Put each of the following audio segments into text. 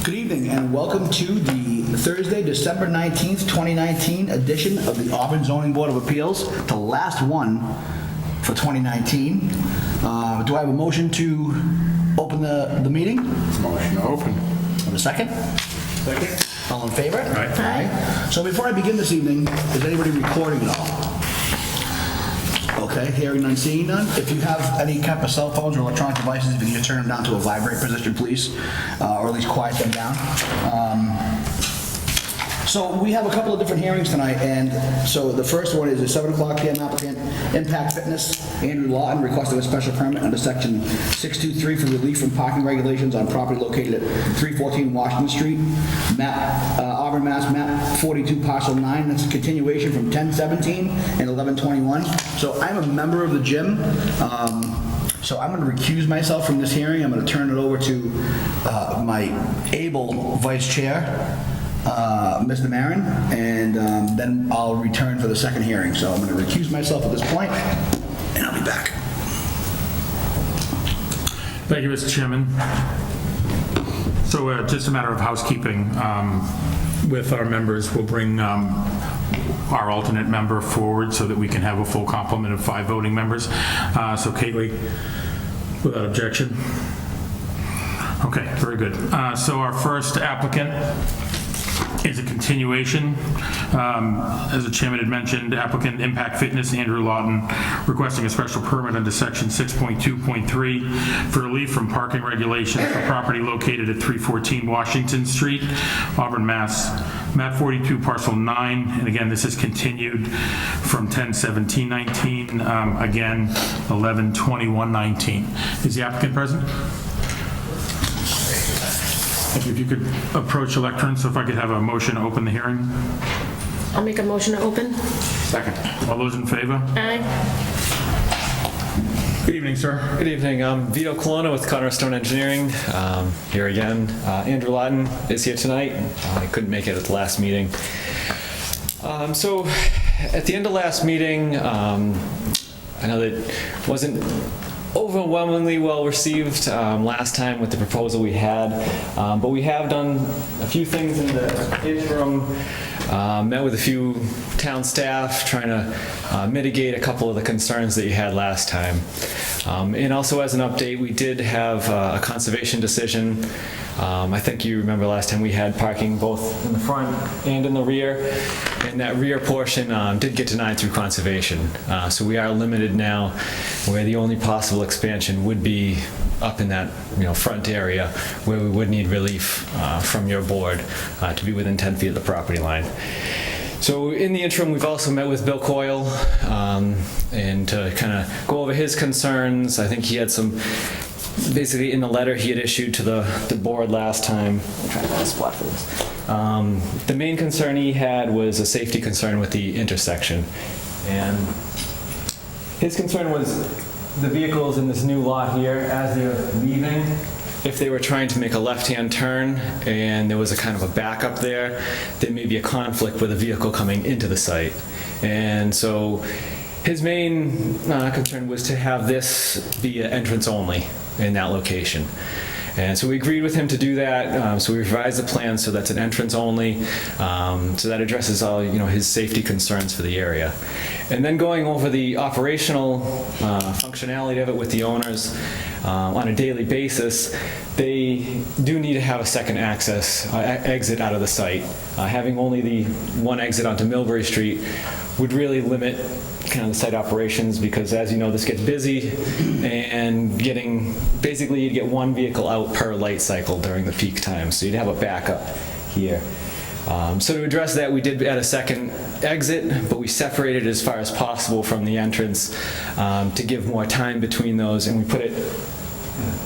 Good evening and welcome to the Thursday, December 19th, 2019 edition of the Auburn Zoning Board of Appeals, the last one for 2019. Do I have a motion to open the meeting? Motion to open. Have a second? Second. All in favor? Aye. Aye. So before I begin this evening, is anybody recording at all? Okay, hearing none, seeing none. If you have any type of cell phones or electronic devices, if you can just turn them down to a vibrate position, please, or at least quiet them down. So we have a couple of different hearings tonight, and so the first one is a 7 o'clock p.m. applicant, Impact Fitness, Andrew Lawton, requesting a special permit under section 623 for relief from parking regulations on property located at 314 Washington Street, Auburn, Mass, map 42, parcel 9. That's a continuation from 1017 and 1121. So I'm a member of the gym. So I'm going to recuse myself from this hearing. I'm going to turn it over to my able vice chair, Mr. Marin, and then I'll return for the second hearing. So I'm going to recuse myself at this point, and I'll be back. Thank you, Mr. Chairman. So just a matter of housekeeping with our members, we'll bring our alternate member forward so that we can have a full complement of 5 voting members. So Kaylee, without objection. Okay, very good. So our first applicant is a continuation. As the chairman had mentioned, applicant Impact Fitness, Andrew Lawton, requesting a special permit under section 6.2.3 for relief from parking regulations for property located at 314 Washington Street, Auburn, Mass. Map 42, parcel 9. And again, this is continued from 10/17/19, again, 11/21/19. Is the applicant present? Thank you. If you could approach the lectern, so if I could have a motion to open the hearing. I'll make a motion to open. Second. All those in favor? Aye. Good evening, sir. Good evening. I'm Vito Colonna with Cornerstone Engineering. Here again. Andrew Lawton is here tonight. I couldn't make it at the last meeting. So at the end of last meeting, I know that wasn't overwhelmingly well received last time with the proposal we had, but we have done a few things in the interim, met with a few town staff trying to mitigate a couple of the concerns that you had last time. And also as an update, we did have a conservation decision. I think you remember last time we had parking both in the front and in the rear, and that rear portion did get denied through conservation. So we are limited now, where the only possible expansion would be up in that front area, where we would need relief from your board to be within 10 feet of the property line. So in the interim, we've also met with Bill Coyle and to kind of go over his concerns. I think he had some, basically in the letter he had issued to the board last time. I'm trying to find a spot for this. The main concern he had was a safety concern with the intersection. And his concern was the vehicles in this new lot here, as they're leaving, if they were trying to make a left-hand turn and there was a kind of a backup there may be a conflict with a vehicle coming into the site. And so his main concern was to have this be an entrance only in that location. And so we agreed with him to do that. So we revised the plan so that's an entrance only. So that addresses all his safety concerns for the area. And then going over the operational functionality of it with the owners on a daily basis, they do need to have a second exit out of the site. Having only the one exit onto Millbury Street would really limit kind of the site operations, because as you know, this gets busy, and basically you'd get one vehicle out per light cycle during the peak time, so you'd have a backup here. So to address that, we did add a second exit, but we separated it as far as possible from the entrance to give more time between those, and we put it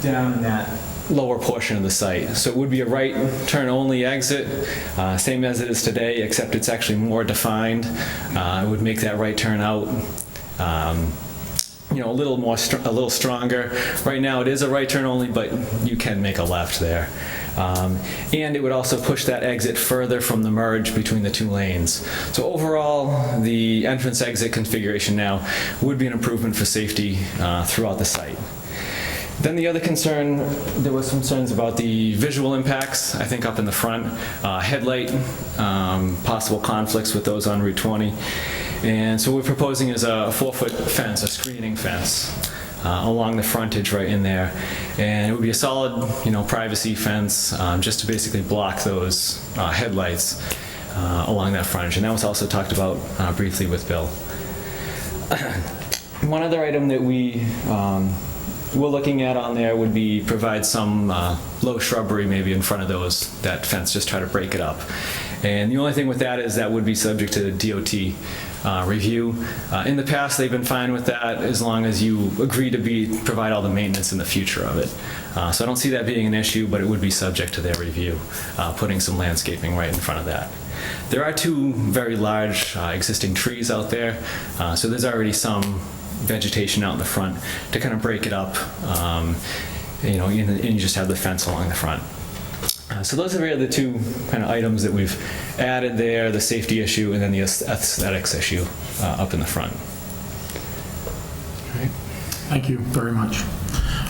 down in that lower portion of the site. So it would be a right turn only exit, same as it is today, except it's actually more defined. It would make that right turn out a little stronger. Right now it is a right turn only, but you can make a left there. And it would also push that exit further from the merge between the two lanes. So overall, the entrance exit configuration now would be an improvement for safety throughout the site. Then the other concern, there was concerns about the visual impacts, I think up in the front, headlight, possible conflicts with those on Route 20. And so what we're proposing is a 4-foot fence, a screening fence, along the frontage right in there. And it would be a solid, privacy fence, just to basically block those headlights along that frontage. And that was also talked about briefly with Bill. One other item that we're looking at on there would be provide some low shrubbery maybe in front of that fence, just try to break it up. And the only thing with that is that would be subject to DOT review. In the past, they've been fine with that as long as you agree to provide all the maintenance in the future of it. So I don't see that being an issue, but it would be subject to their review, putting some landscaping right in front of that. There are 2 very large existing trees out there, so there's already some vegetation out in the front to kind of break it up, and you just have the fence along the front. So those are really the 2 kind of items that we've added there, the safety issue and then the aesthetics issue up in the front. Okay. Thank you very much.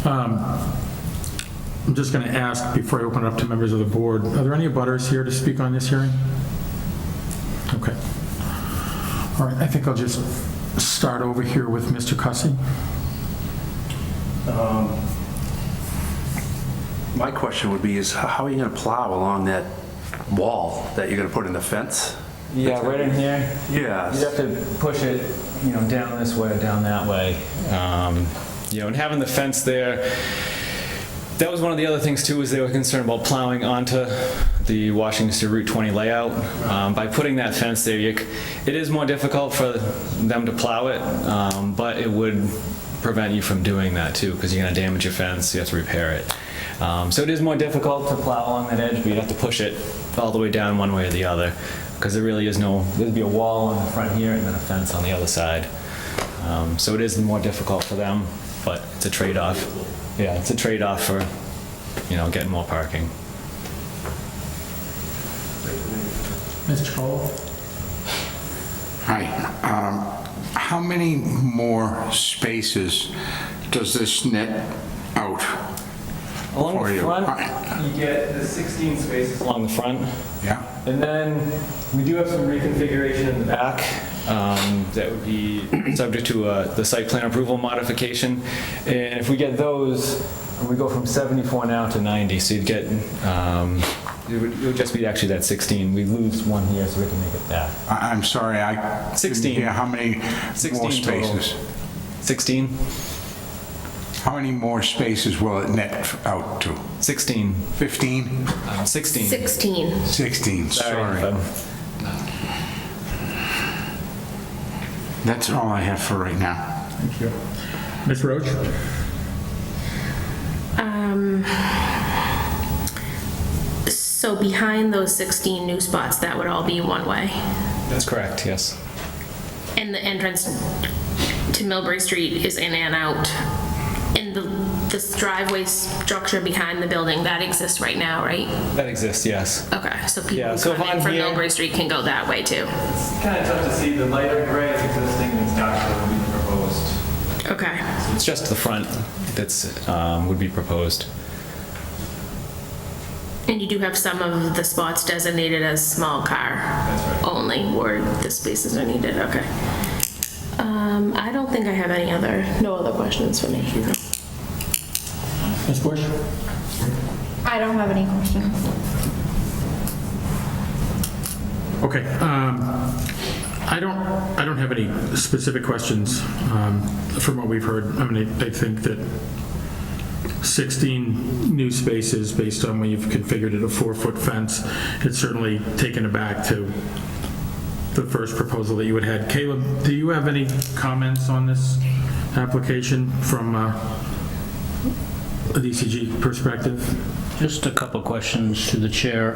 I'm just going to ask before I open it up to members of the board, are there any abutters here to speak on this hearing? Okay. All right, I think I'll just start over here with Mr. Cussy. My question would be is how are you going to plow along that wall that you're going to put in the fence? Yeah, right in here. Yes. You'd have to push it, down this way, down that way. And having the fence there, that was one of the other things too, is they were concerned about plowing onto the Washington Street Route 20 layout. By putting that fence there, it is more difficult for them to plow it, but it would prevent you from doing that too, because you're going to damage your fence, you have to repair it. So it is more difficult to plow along that edge, but you'd have to push it all the way down one way or the other, because there really is there'd be a wall on the front here and then a fence on the other side. So it is more difficult for them, but it's a trade-off. Yeah, it's a trade-off for, getting more parking. Mr. Cole? Hi. How many more spaces does this net out? Along For the you. front, you get the 16 spaces along the front. Yeah? And then we do have some reconfiguration in the back that would be subject to the site plan approval modification. And if we get those, we go from 74 now to 90. So you'd get, it would just be actually that 16. We lose one here, so we can make it back. I'm sorry, I 16. didn't hear how many 16 more total. spaces? 16? How many more spaces will it net out to? 16. 15? 16. 16. 16, sorry. That's all I have for right now. Thank you. Ms. Roach? So behind those 16 new spots, that would all be one way? That's correct, yes. And the entrance to Millbury Street is in and out? And this driveway structure behind the building, that exists right now, right? That exists, yes. Okay, so Yeah, people so if coming I'm from here- Millbury Street can go that way too? It's kind of tough to see. The lighter gray is existing and it's darker would be proposed. Okay. It's just the front that's would be proposed. And you do have some of the spots designated as small car only, where the spaces are needed, okay. I don't think I have no other questions for me. Ms. Bush? I don't have any questions. Okay. I don't have any specific questions from what we've heard. I mean, I think that 16 new spaces based on when you've configured it, a 4-foot fence, it's certainly taken it back to the first proposal that you had. Caleb, do you have any comments on this application from a DCG perspective? Just a couple questions to the chair.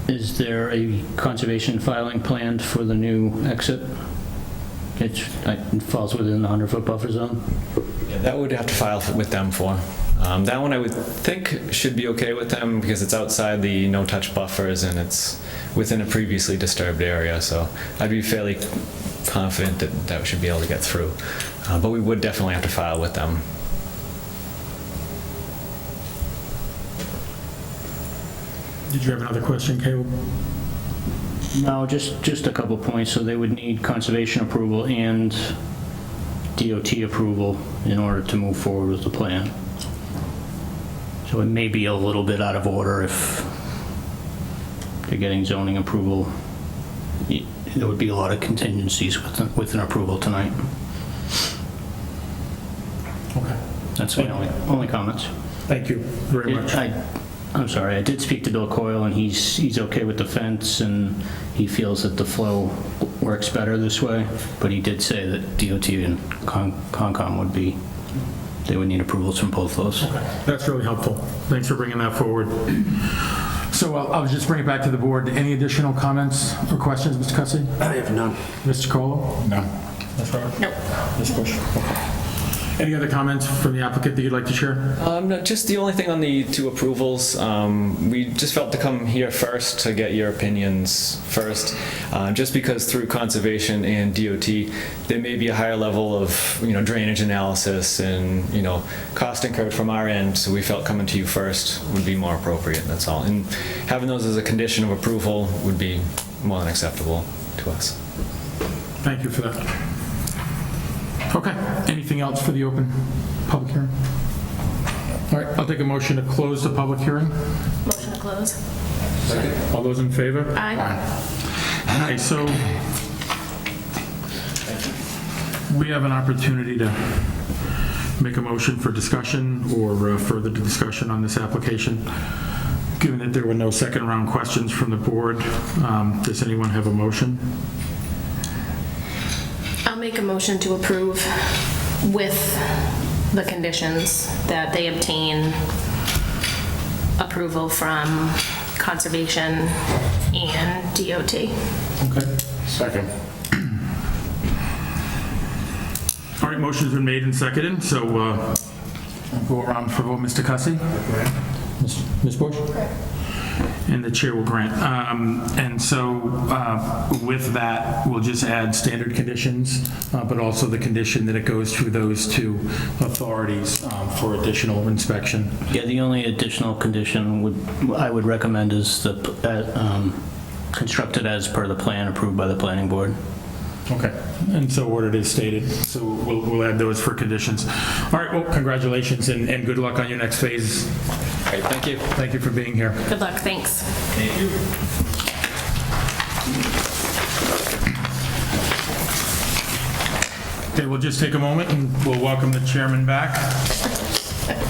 Is there a conservation filing planned for the new exit? It falls within the 100-foot buffer zone? Yeah, that would have to file with them for. That one I would think should be okay with them because it's outside the no-touch buffers and it's within a previously disturbed area. So I'd be fairly confident that we should be able to get through. But we would definitely have to file with them. Did you have another question, Caleb? No, just a couple points. So they would need conservation approval and DOT approval in order to move forward with the plan. So it may be a little bit out of order if they're getting zoning approval. There would be a lot of contingencies with an approval tonight. Okay. That's my only comments. Thank you very much. I'm sorry, I did speak to Bill Coyle, and he's okay with the fence, and he feels that the flow works better this way, but he did say that DOT and Concom they would need approvals from both those. That's really helpful. Thanks for bringing that forward. So I'll just bring it back to the board. Any additional comments or questions, Mr. Cussy? I have none. Mr. Colo? No. Ms. Robert? Nope. Ms. Bush? Okay. Any other comments from the applicant that you'd like to share? No, just the only thing on the two approvals, we just felt to come here first to get your opinions first, just because through conservation and DOT, there may be a higher level of, drainage analysis and, cost incurred from our end, so we felt coming to you first would be more appropriate, that's all. And having those as a condition of approval would be more than acceptable to us. Thank you for that. Okay, anything else for the open public hearing? All right, I'll take a motion to close the public hearing. Motion to close. All those in favor? Aye. Aye, so we have an opportunity to make a motion for discussion or further discussion on this application. Given that there were no second round questions from the board, does anyone have a motion? I'll make a motion to approve with the conditions that they obtain approval from Conservation and DOT. Okay. Second. All right, motion's been made and seconded, so I'll go around for vote. Mr. Cussy? Ms. Bush? And the chair will grant. And so with that, we'll just add standard conditions, but also the condition that it goes through those two authorities for additional inspection. Yeah, the only additional condition I would recommend is constructed as per the plan approved by the planning board. Okay, and so ordered is stated, so we'll add those for conditions. All right, well, congratulations and good luck on your next phase. Great, thank you. Thank you for being here. Good luck, thanks. Okay, we'll just take a moment and we'll welcome the chairman back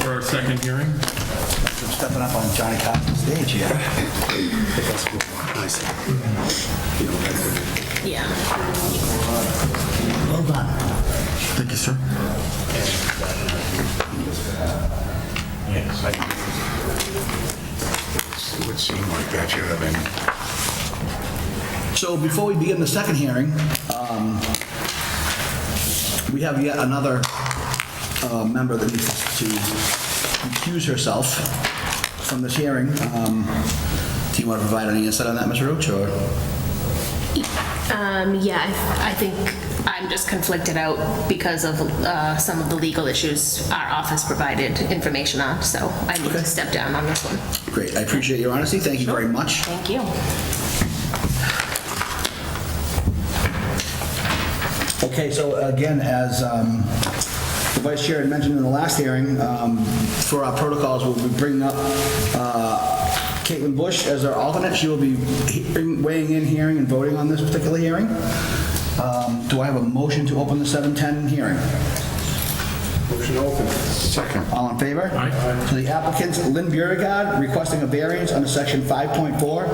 for our second hearing. I'm stepping up on Johnny Carson's stage here. Nice. Yeah. Well done. Thank you, sir. It would seem like that should have been. So before we begin the second hearing, we have yet another member that needs to recuse herself from this hearing. Do you want to provide any insight on that, Mr. Roach, or? Yeah, I think I'm just conflicted out because of some of the legal issues our office provided information on, so I need to step down on this one. Great, I appreciate your honesty. Thank you very much. Thank you. Okay, so again, as the Vice Chair had mentioned in the last hearing, for our protocols, we'll be bringing up Caitlin Bush as our alternate. She will be weighing in, hearing, and voting on this particular hearing. Do I have a motion to open the 7:10 hearing? Motion open. Second. All in favor? Aye. So the applicants, Lynn Beauregard, requesting a variance under section 5.4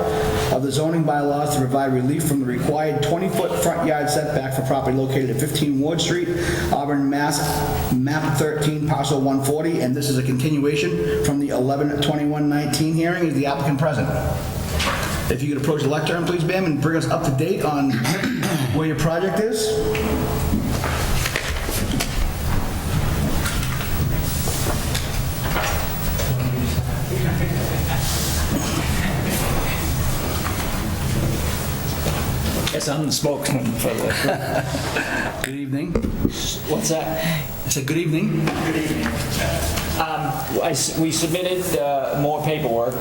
of the zoning bylaws to provide relief from the required 20-foot front yard setback for property located at 15 Ward Street, Auburn, Mass, map 13, parcel 140, and this is a continuation from the 11/21/19 hearing. Is the applicant present? If you could approach the lectern, please, ma'am, and bring us up to date on where your project is. Yes, I'm the spokesman for the... Good evening. What's that? I said good evening. Good evening. We submitted more paperwork.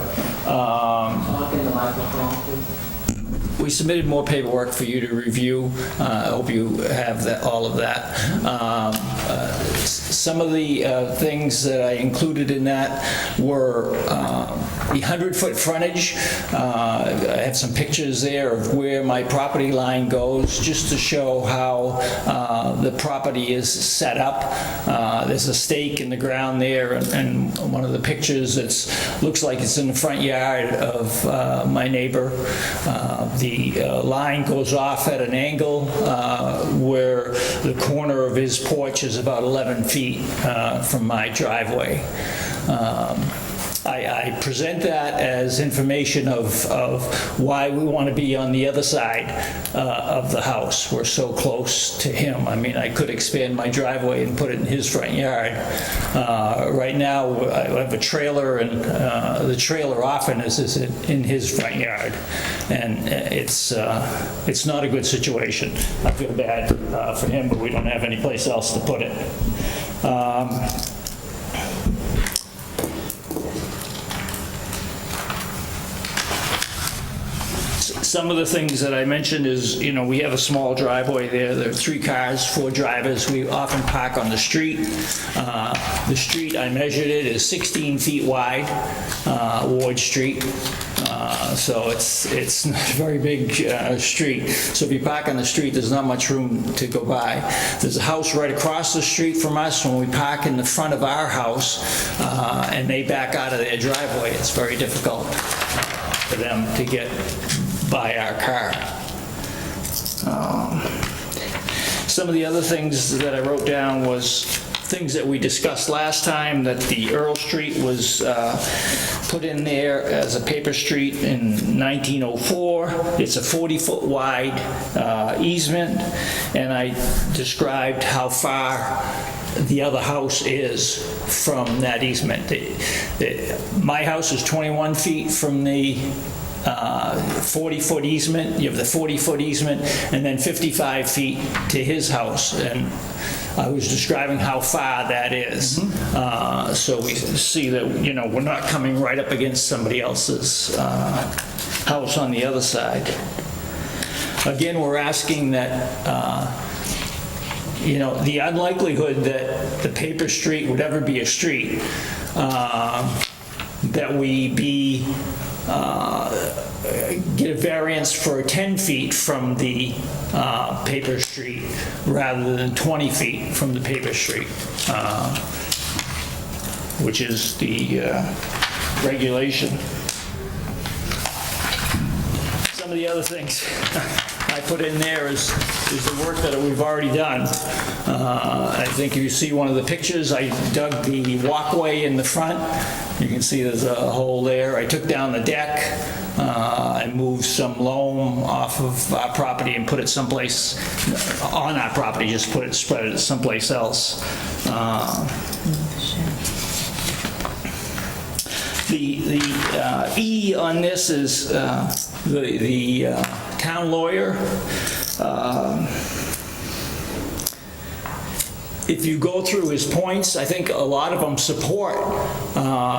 We submitted more paperwork for you to review. I hope you have all of that. Some of the things that I included in that were the 100-foot frontage. I have some pictures there of where my property line goes, just to show how the property is set up. There's a stake in the ground there, and one of the pictures looks like it's in the front yard of my neighbor. The line goes off at an angle where the corner of his porch is about 11 feet from my driveway. I present that as information of why we want to be on the other side of the house. We're so close to him. I mean, I could expand my driveway and put it in his front yard. Right now, I have a trailer, and the trailer often is in his front yard, and it's not a good situation. I feel bad for him, but we don't have any place else to put it. Some of the things that I mentioned is, we have a small driveway there. There are 3 cars, 4 drivers. We often park on the street. The street, I measured it, is 16 feet wide, Ward Street. So it's not a very big street. So if you park on the street, there's not much room to go by. There's a house right across the street from us. When we park in the front of our house and they back out of their driveway, it's very difficult for them to get by our car. Some of the other things that I wrote down was things that we discussed last time, that the Earl Street was put in there as a paper street in 1904. It's a 40-foot wide easement, and I described how far the other house is from that easement. My house is 21 feet from the 40-foot easement. You have the 40-foot easement, and then 55 feet to his house. And I was describing how far that is. So we see that, we're not coming right up against somebody else's house on the other side. Again, we're asking that, the unlikelihood that the paper street would ever be a street, that we get a variance for 10 feet from the paper street rather than 20 feet from the paper street, which is the regulation. Some of the other things I put in there is the work that we've already done. I think if you see one of the pictures, I dug the walkway in the front. You can see there's a hole there. I took down the deck. I moved some loam off of our property and put it someplace on our property, just spread it someplace else. The E on this is the town lawyer. If you go through his points, I think a lot of them support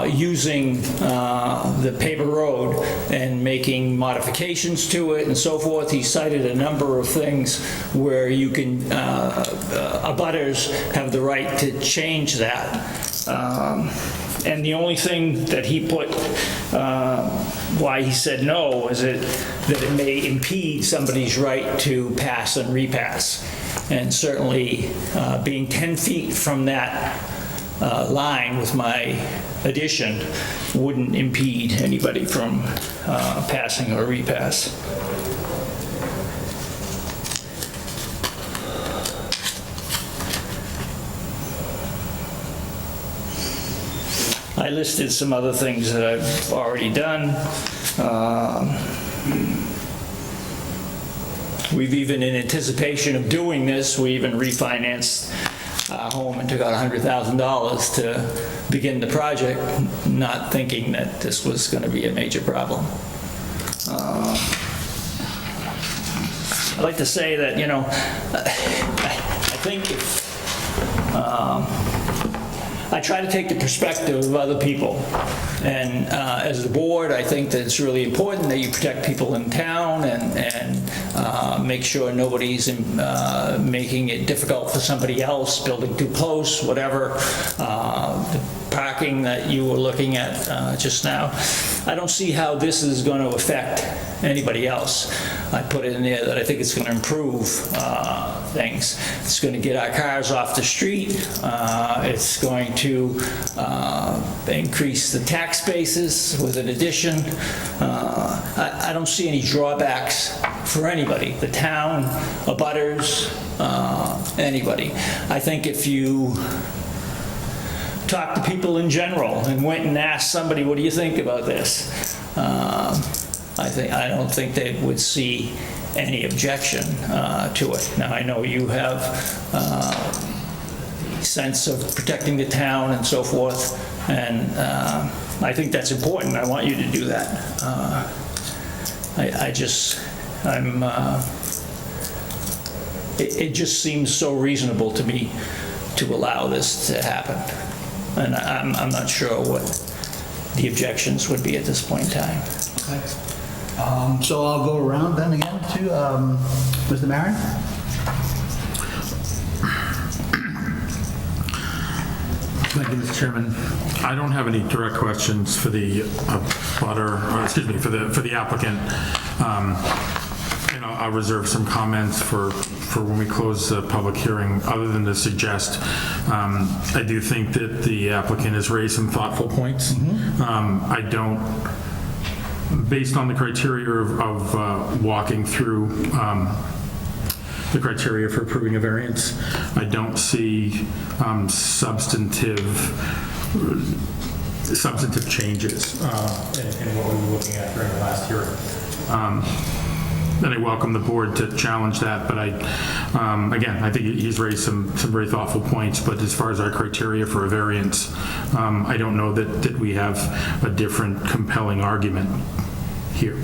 using the paper road and making modifications to it and so forth. He cited a number of things where you can, abutters have the right to change that. And the only thing that he put, why he said no, is that it may impede somebody's right to pass and repass. And certainly being 10 feet from that line with my addition wouldn't impede anybody from passing or repass. I listed some other things that I've already done. We've even, in anticipation of doing this, we even refinanced our home and took out $100,000 to begin the project, not thinking that this was going to be a major problem. I'd like to say that, I think if, I try to take the perspective of other people. And as the board, I think that it's really important that you protect people in town and make sure nobody's making it difficult for somebody else, building too close, whatever. The parking that you were looking at just now, I don't see how this is going to affect anybody else. I put in there that I think it's going to improve things. It's going to get our cars off the street. It's going to increase the tax bases with an addition. I don't see any drawbacks for anybody, the town, abutters, anybody. I think if you talk to people in general and went and asked somebody, what do you think about this? I don't think they would see any objection to it. Now, I know you have a sense of protecting the town and so forth, and I think that's important. I want you to do that. It just seems so reasonable to me to allow this to happen. And I'm not sure what the objections would be at this point in time. Okay. So I'll go around then again to Mr. Maron. Thank you, Mr. Chairman. I don't have any direct questions for the for the applicant. And I'll reserve some comments for when we close the public hearing, other than to suggest, I do think that the applicant has raised some thoughtful points. I don't, based on the criteria of walking through the criteria for approving a variance, I don't see substantive changes in what we were looking at during the last hearing. And I welcome the board to challenge that, but again, I think he's raised some very thoughtful points, but as far as our criteria for a variance, I don't know that we have a different compelling argument here.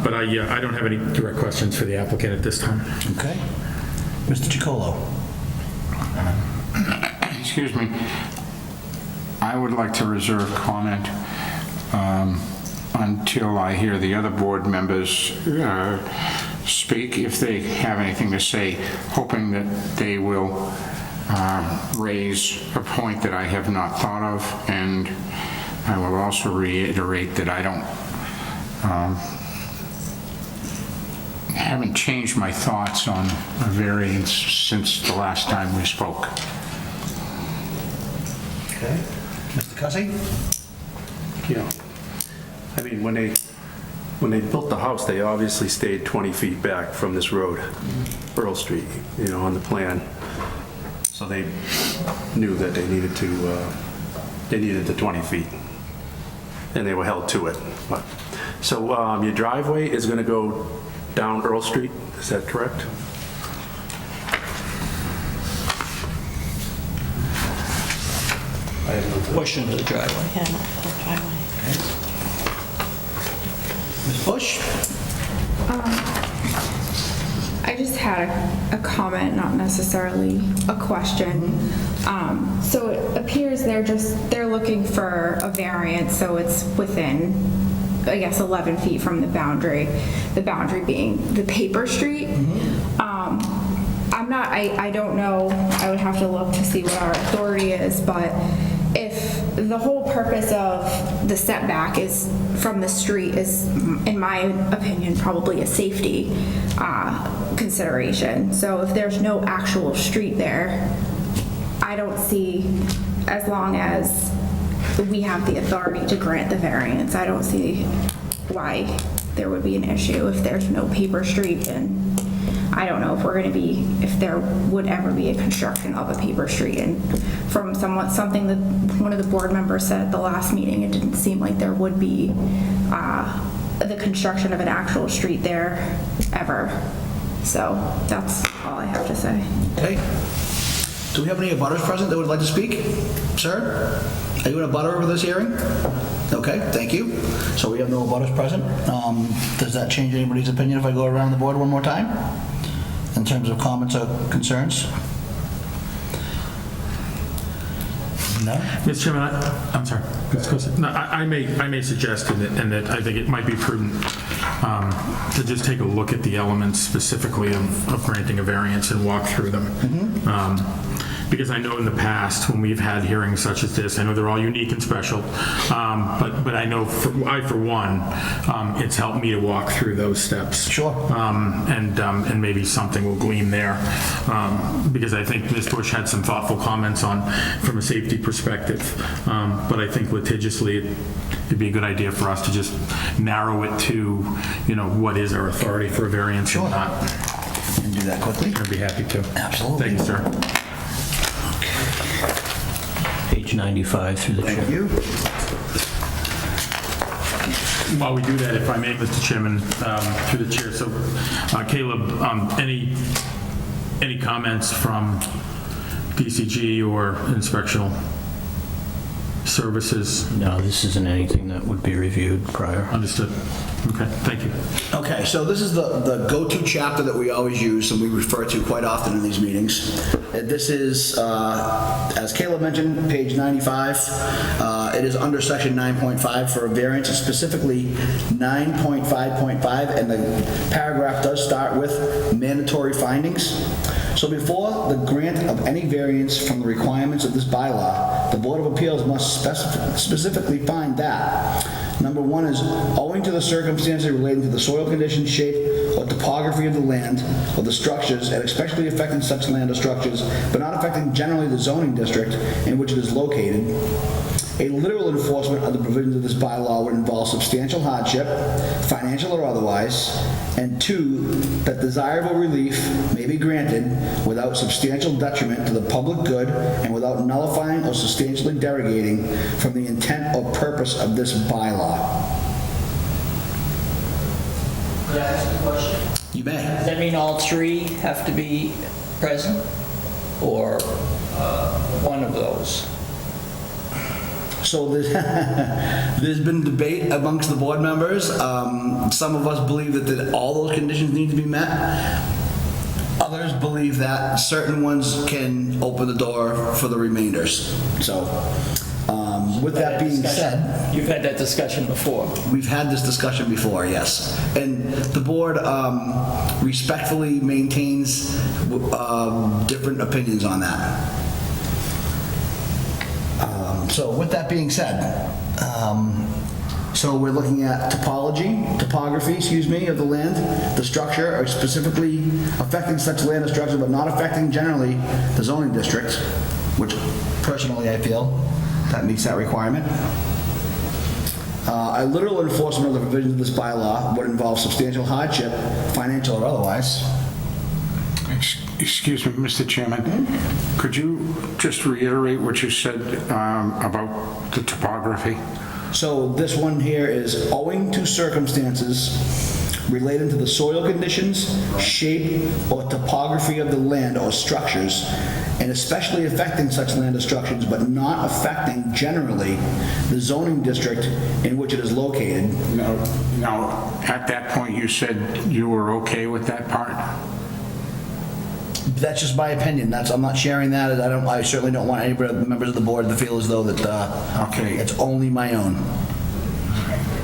But I don't have any direct questions for the applicant at this time. Okay. Mr. Chicolo. Excuse me. I would like to reserve comment until I hear the other board members speak, if they have anything to say, hoping that they will raise a point that I have not thought of, and I will also reiterate that I don't haven't changed my thoughts on a variance since the last time we spoke. Okay. Mr. Cussy? Yeah. I mean, when they built the house, they obviously stayed 20 feet back from this road, Earl Street, on the plan. So they knew that they needed the 20 feet, and they were held to it. So your driveway is going to go down Earl Street, is that correct? Push into the driveway. Yeah, not the driveway. Ms. Bush? I just had a comment, not necessarily a question. So it appears they're looking for a variance, so it's within, I guess, 11 feet from the boundary being the paper street. I don't know, I would have to look to see what our authority is, but if the whole purpose of the setback is from the street is, in my opinion, probably a safety consideration. So if there's no actual street there, I don't see, as long as we have the authority to grant the variance, I don't see why there would be an issue if there's no paper street. And I don't know if there would ever be a construction of a paper street. And from something that one of the board members said at the last meeting, it didn't seem like there would be the construction of an actual street there ever. So that's all I have to say. Okay. Do we have any abutters present that would like to speak? Sir? Are you an abutter over this hearing? Okay, thank you. So we have no abutters present. Does that change anybody's opinion if I go around the board one more time? In terms of comments or concerns? No? Mr. Chairman, I'm sorry. No, I may suggest, and that I think it might be prudent to just take a look at the elements specifically of granting a variance and walk through them. Because I know in the past, when we've had hearings such as this, I know they're all unique and special, but I know, for one, it's helped me to walk through those steps. Sure. And maybe something will gleam there, because I think Ms. Bush had some thoughtful comments from a safety perspective, but I think litigiously, it'd be a good idea for us to just narrow it to, what is our authority for a variance or not. Can do that quickly. I'd be happy to. Absolutely. Thank you, sir. Page 95 through the chair. Thank you. While we do that, if I may, Mr. Chairman, through the chair, so Caleb, any comments from DCG or inspectional services? No, this isn't anything that would be reviewed prior. Understood. Okay, thank you. Okay, so this is the go-to chapter that we always use and we refer to quite often in these meetings. This is, as Caleb mentioned, page 95. It is under section 9.5 for a variance, specifically 9.5.5, and the paragraph does start with mandatory findings. So before the grant of any variance from the requirements of this bylaw, the Board of Appeals must specifically find that number one is owing to the circumstances relating to the soil condition, shape, or topography of the land or the structures, and especially affecting such land or structures, but not affecting generally the zoning district in which it is located. A literal enforcement of the provisions of this bylaw would involve substantial hardship, financial or otherwise, and two, that desirable relief may be granted without substantial detriment to the public good and without nullifying or substantially derogating from the intent or purpose of this bylaw. Could I ask a question? You may. Does that mean all three have to be present, or one of those? So there's been debate amongst the board members. Some of us believe that all those conditions need to be met. Others believe that certain ones can open the door for the remainders. So with that being said, You've had that discussion before. we've had this discussion before, yes. And the board respectfully maintains different opinions on that. So with that being said, so we're looking at topography, of the land, the structure, or specifically affecting such land or structure, but not affecting generally the zoning district, which personally I feel that meets that requirement. A literal enforcement of the provisions of this bylaw would involve substantial hardship, financial or otherwise. Excuse me, Mr. Chairman, could you just reiterate what you said about the topography? So this one here is owing to circumstances relating to the soil conditions, shape, or topography of the land or structures, and especially affecting such land or structures, but not affecting generally the zoning district in which it is located. Now, at that point, you said you were okay with that part? That's just my opinion. I'm not sharing that. I certainly don't want any members of the board to feel as though that Okay. it's only my own.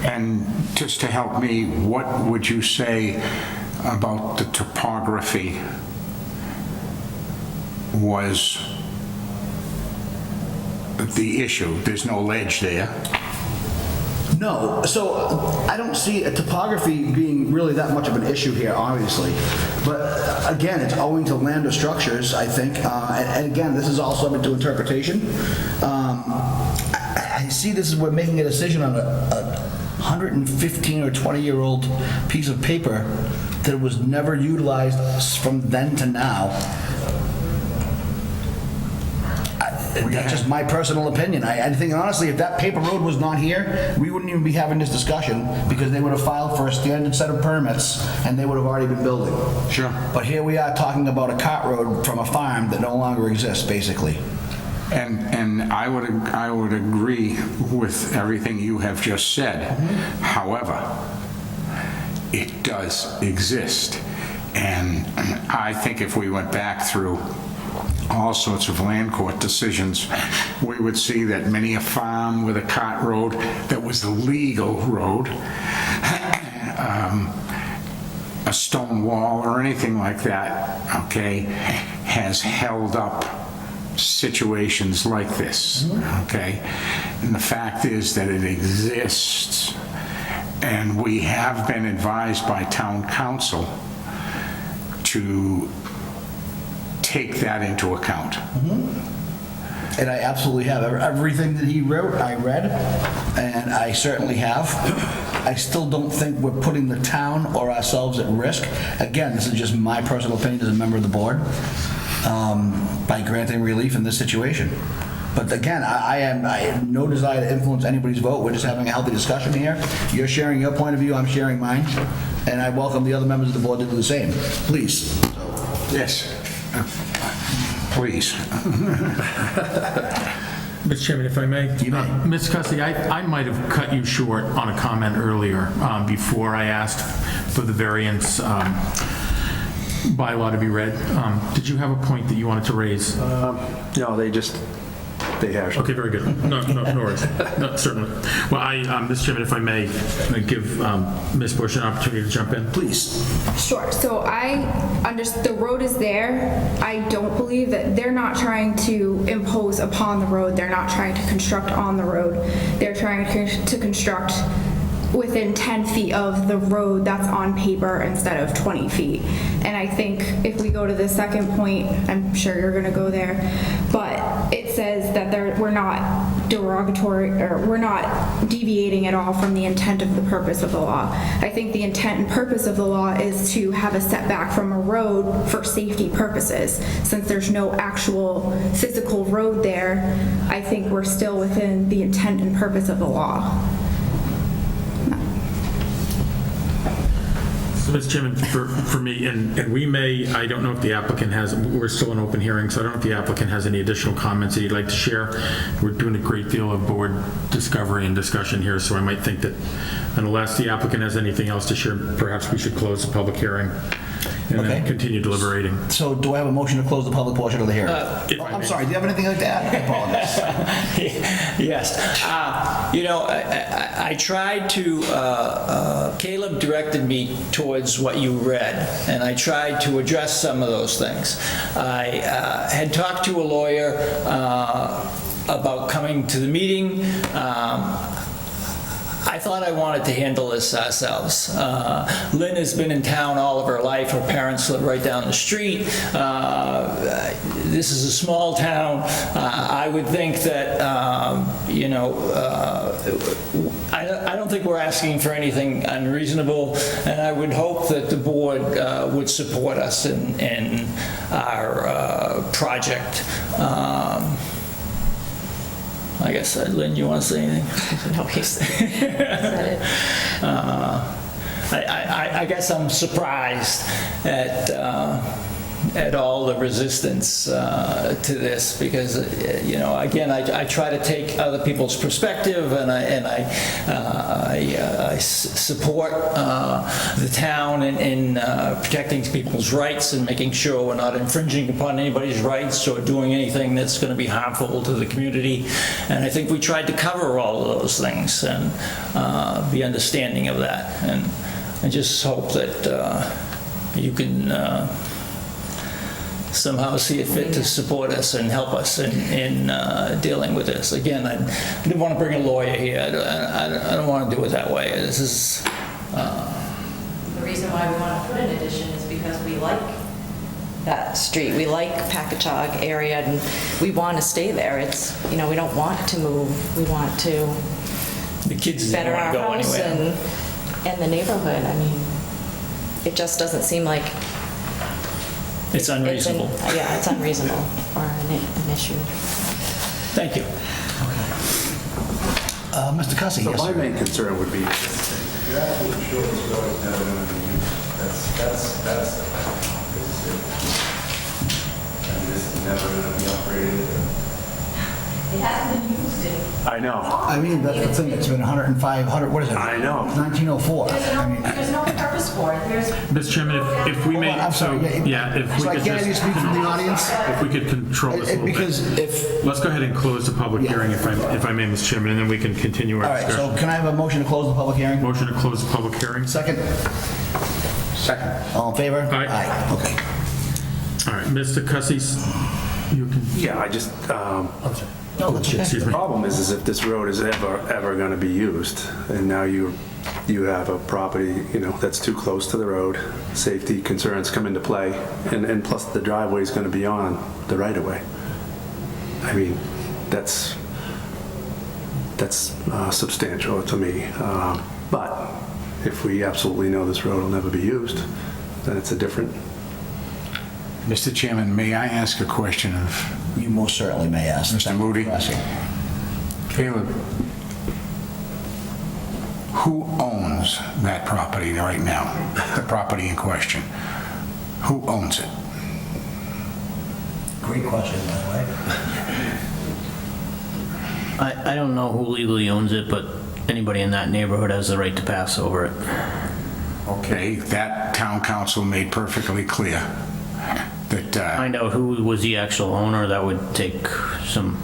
And just to help me, what would you say about the topography was the issue? There's no ledge there. No, so I don't see a topography being really that much of an issue here, obviously. But again, it's owing to land or structures, I think. And again, this is all subject to interpretation. I see this as we're making a decision on a 115 or 20-year-old piece of paper that was never utilized from then to now. That's just my personal opinion. I think honestly, if that paper road was not here, we wouldn't even be having this discussion because they would have filed for a standard set of permits and they would have already been building. Sure. But here we are talking about a cart road from a farm that no longer exists, basically. And I would agree with everything you have just said. However, it does exist. And I think if we went back through all sorts of land court decisions, we would see that many a farm with a cart road that was the legal road, a stone wall or anything like that, okay, has held up situations like this, okay? And the fact is that it exists, and we have been advised by town council to take that into account. And I absolutely have. Everything that he wrote, I read, and I certainly have. I still don't think we're putting the town or ourselves at risk. Again, this is just my personal opinion as a member of the board, by granting relief in this situation. But again, I have no desire to influence anybody's vote. We're just having a healthy discussion here. You're sharing your point of view, I'm sharing mine, and I welcome the other members of the board to do the same. Please. Yes. Please. Mr. Chairman, if I may? You may. Ms. Cussy, I might have cut you short on a comment earlier before I asked for the variance bylaw to be read. Did you have a point that you wanted to raise? No, they hashed. Okay, very good. No worries. No, certainly. Well, Mr. Chairman, if I may give Ms. Bush an opportunity to jump in. Please. Sure. So the road is there. I don't believe that they're not trying to impose upon the road. They're not trying to construct on the road. They're trying to construct within 10 feet of the road that's on paper instead of 20 feet. And I think if we go to the second point, I'm sure you're going to go there, but it says that we're not derogatory, or we're not deviating at all from the intent of the purpose of the law. I think the intent and purpose of the law is to have a setback from a road for safety purposes. Since there's no actual physical road there, I think we're still within the intent and purpose of the law. So, Mr. Chairman, for me, and we may, I don't know if the applicant has, we're still in open hearing, so I don't know if the applicant has any additional comments that he'd like to share. We're doing a great deal of board discovery and discussion here, so I might think that unless the applicant has anything else to share, perhaps we should close the public hearing and then continue deliberating. So do I have a motion to close the public portion of the hearing? I'm sorry, do you have anything like that? I apologize. Yes. I tried to, Caleb directed me towards what you read, and I tried to address some of those things. I had talked to a lawyer about coming to the meeting. I thought I wanted to handle this ourselves. Lynn has been in town all of her life. Her parents live right down the street. This is a small town. I would think that, I don't think we're asking for anything unreasonable, and I would hope that the board would support us in our project. I guess, Lynn, you want to say anything? No, he said it. I guess I'm surprised at all the resistance to this, because again, I try to take other people's perspective, and I support the town in protecting people's rights and making sure we're not infringing upon anybody's rights or doing anything that's going to be harmful to the community. And I think we tried to cover all of those things and be understanding of that. And I just hope that you can somehow see it fit to support us and help us in dealing with this. Again, I didn't want to bring a lawyer here. I don't want to do it that way. This is... The reason why we want to put an addition is because we like that street. We like Packagug area, and we want to stay there. It's, we don't want to move. We want to The kids better don't want our to go house anywhere. and the neighborhood. I mean, it just doesn't seem like It's unreasonable. it's unreasonable or an issue. Thank you. Mr. Cussy, So yes, my sir. main concern would be, You're absolutely sure this road is never going to be used. That's the fact. And this is never going to be upgraded. It hasn't been used in. I know. I mean, that's the thing, it's been 105, what is it? I know. 1904. I mean, There's no purpose for it. There's. Mr. Chairman, if we may, I'm sorry, if we so I could can't even just, speak from the audience? if we could control this a little bit. Because if, Let's go ahead and close the public Yeah. hearing, if I may, Mr. Chairman, and then we can continue all our right, so discussion. can I have a motion to close the public hearing? Motion to close the public hearing. Second? Second. All in favor? Aye. Okay. All right, Mr. Cussis, you can, Yeah, I just, No, that's okay. excuse the me. problem is if this road is ever going to be used, and now you have a property, that's too close to the road, safety concerns come into play, and plus the driveway is going to be on the right-of-way. I mean, that's substantial to me. But if we absolutely know this road will never be used, then it's a different. Mr. Chairman, may I ask a question of You most certainly may ask. Mr. Moody? Caleb, who owns that property right now, the property in question? Who owns it? Great question, by the way. I don't know who legally owns it, but anybody in that neighborhood has the right to pass over it. Okay, that town council made perfectly clear that, Find out who was the actual owner, that would take some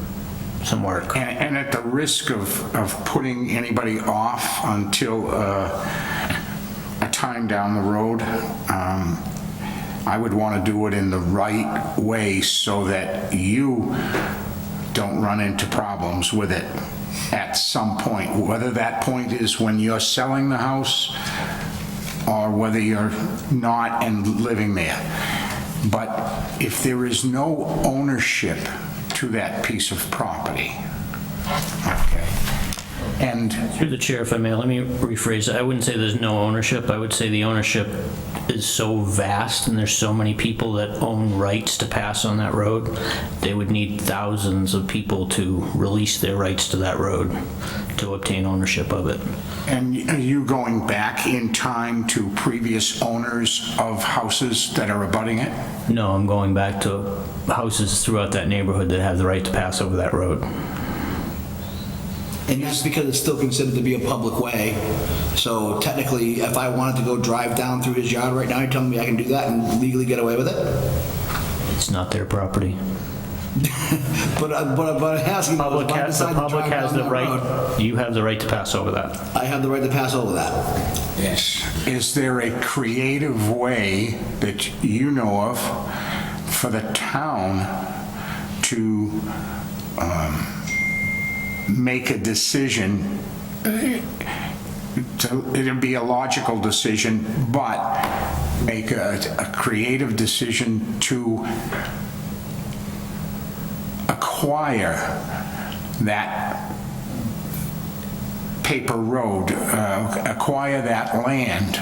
work. and at the risk of putting anybody off until a time down the road, I would want to do it in the right way so that you don't run into problems with it at some point, whether that point is when you're selling the house or whether you're not and living there. But if there is no ownership to that piece of property, okay, and Through the chair, if I may, let me rephrase it. I wouldn't say there's no ownership. I would say the ownership is so vast and there's so many people that own rights to pass on that road. They would need thousands of people to release their rights to that road to obtain ownership of it. And are you going back in time to previous owners of houses that are abutting it? No, I'm going back to houses throughout that neighborhood that have the right to pass over that road. And that's because it's still considered to be a public way. So technically, if I wanted to go drive down through his yard right now, you're telling me I can do that and legally get away with it? It's not their property. But asking, if The I decide to public drive has down the that right, road, you have the right to pass over that. I have the right to pass over that. Yes. Is there a creative way that you know of for the town to make a decision? It'd be a logical decision, but make a creative decision to acquire that paper road, acquire that land,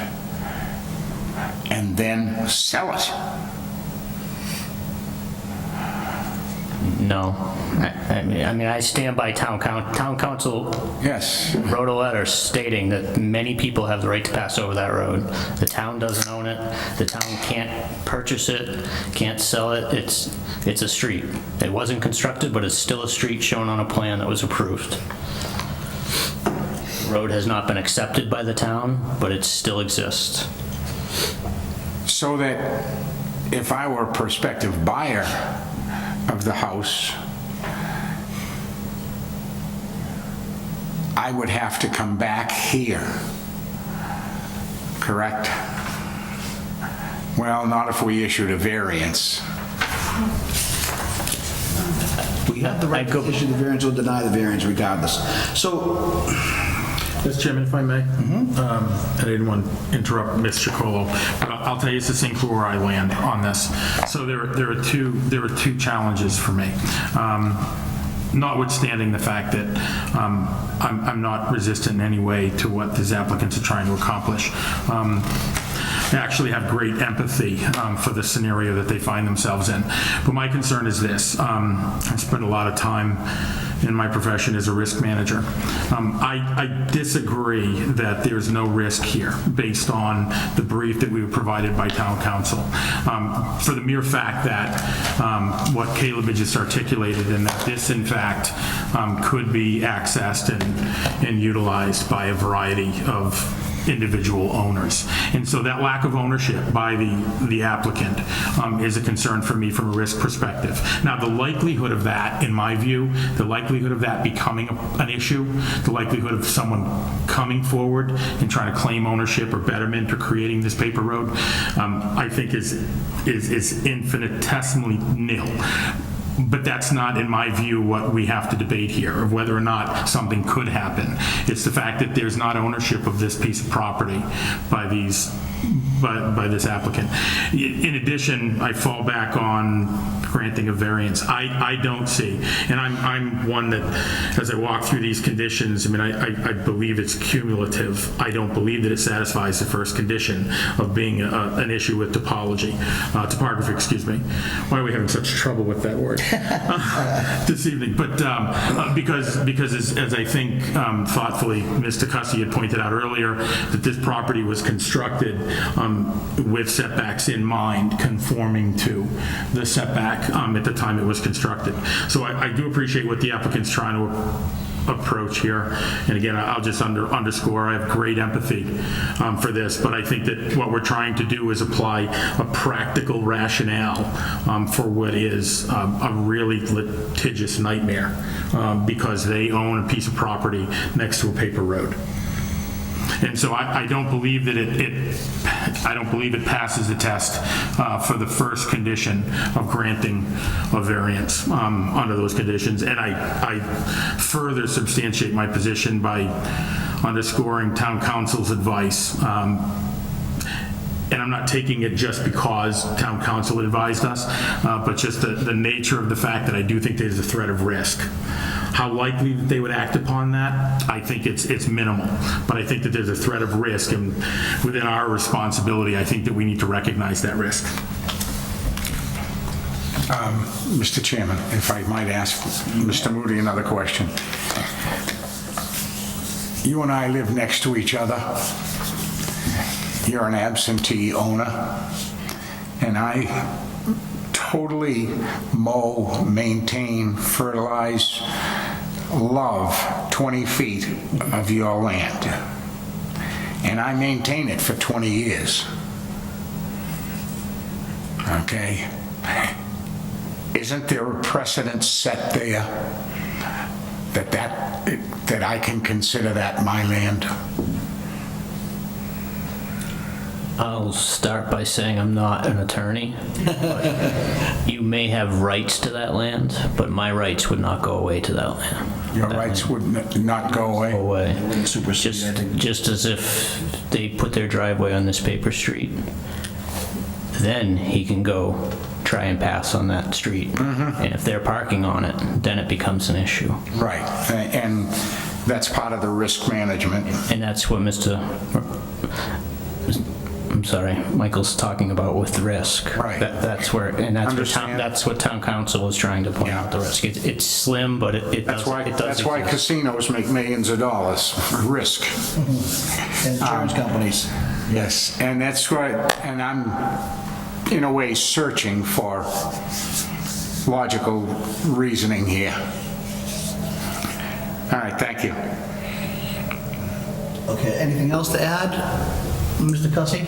and then sell it. No. I mean, I stand by town council Yes. wrote a letter stating that many people have the right to pass over that road. The town doesn't own it. The town can't purchase it, can't sell it. It's a street. It wasn't constructed, but it's still a street shown on a plan that was approved. The road has not been accepted by the town, but it still exists. So that if I were a prospective buyer of the house, I would have to come back here, correct? Well, not if we issued a variance. We have the right to issue the variance or deny the variance regardless. So, Mr. Chairman, if I may, and I didn't want to interrupt Ms. Chacolo, but I'll tell you succinctly where I land on this. So there are two challenges for me. Notwithstanding the fact that I'm not resistant in any way to what these applicants are trying to accomplish. I actually have great empathy for the scenario that they find themselves in. But my concern is this. I spent a lot of time in my profession is a risk manager. I disagree that there's no risk here based on the brief that we were provided by town council. For the mere fact that what Caleb had just articulated, and that this in fact could be accessed and utilized by a variety of individual owners. And so that lack of ownership by the applicant is a concern for me from a risk perspective. Now, the likelihood of that, in my view, the likelihood of that becoming an issue, the likelihood of someone coming forward and trying to claim ownership or betterment or creating this paper road, I think is infinitesimally nil. But that's not, in my view, what we have to debate here, of whether or not something could happen. It's the fact that there's not ownership of this piece of property by this applicant. In addition, I fall back on granting a variance. I don't see, and I'm one that, as I walk through these conditions, I mean, I believe it's cumulative. I don't believe that it satisfies the first condition of being an issue with topography, excuse me. Why are we having such trouble with that word this evening? But because as I think thoughtfully Mr. Cussy had pointed out earlier, that this property was constructed with setbacks in mind, conforming to the setback at the time it was constructed. So I do appreciate what the applicant's trying to approach here. And again, I'll just underscore, I have great empathy for this, but I think that what we're trying to do is apply a practical rationale for what is a really litigious nightmare because they own a piece of property next to a paper road. And so I don't believe that I don't believe it passes the test for the first condition of granting a variance under those conditions. And I further substantiate my position by underscoring town council's advice. And I'm not taking it just because town council advised us, but just the nature of the fact that I do think there's a threat of risk. How likely that they would act upon that, I think it's minimal. But I think that there's a threat of risk, and within our responsibility, I think that we need to recognize that risk. Mr. Chairman, if I might ask Mr. Moody another question. You and I live next to each other. You're an absentee owner, and I totally mow, maintain, fertilize, love 20 feet of your land. And I maintain it for 20 years. Okay? Isn't there a precedent set there that I can consider that my land? I'll start by saying I'm not an attorney. You may have rights to that land, but my rights would not go away to that land. Your rights would not go away? Just as if they put their driveway on this paper street, then he can go try and pass on that street. And if they're parking on it, then it becomes an issue. Right, and that's part of the risk management. And that's what Michael's talking about with the risk. Right. That's where, and that's what town council is trying to point out, the risk. It's slim, but it does. That's why casinos make millions of dollars. Risk. And insurance companies. Yes, and that's why, and I'm in a way searching for logical reasoning here. All right, thank you. Okay, anything else to add, Mr. Cussy?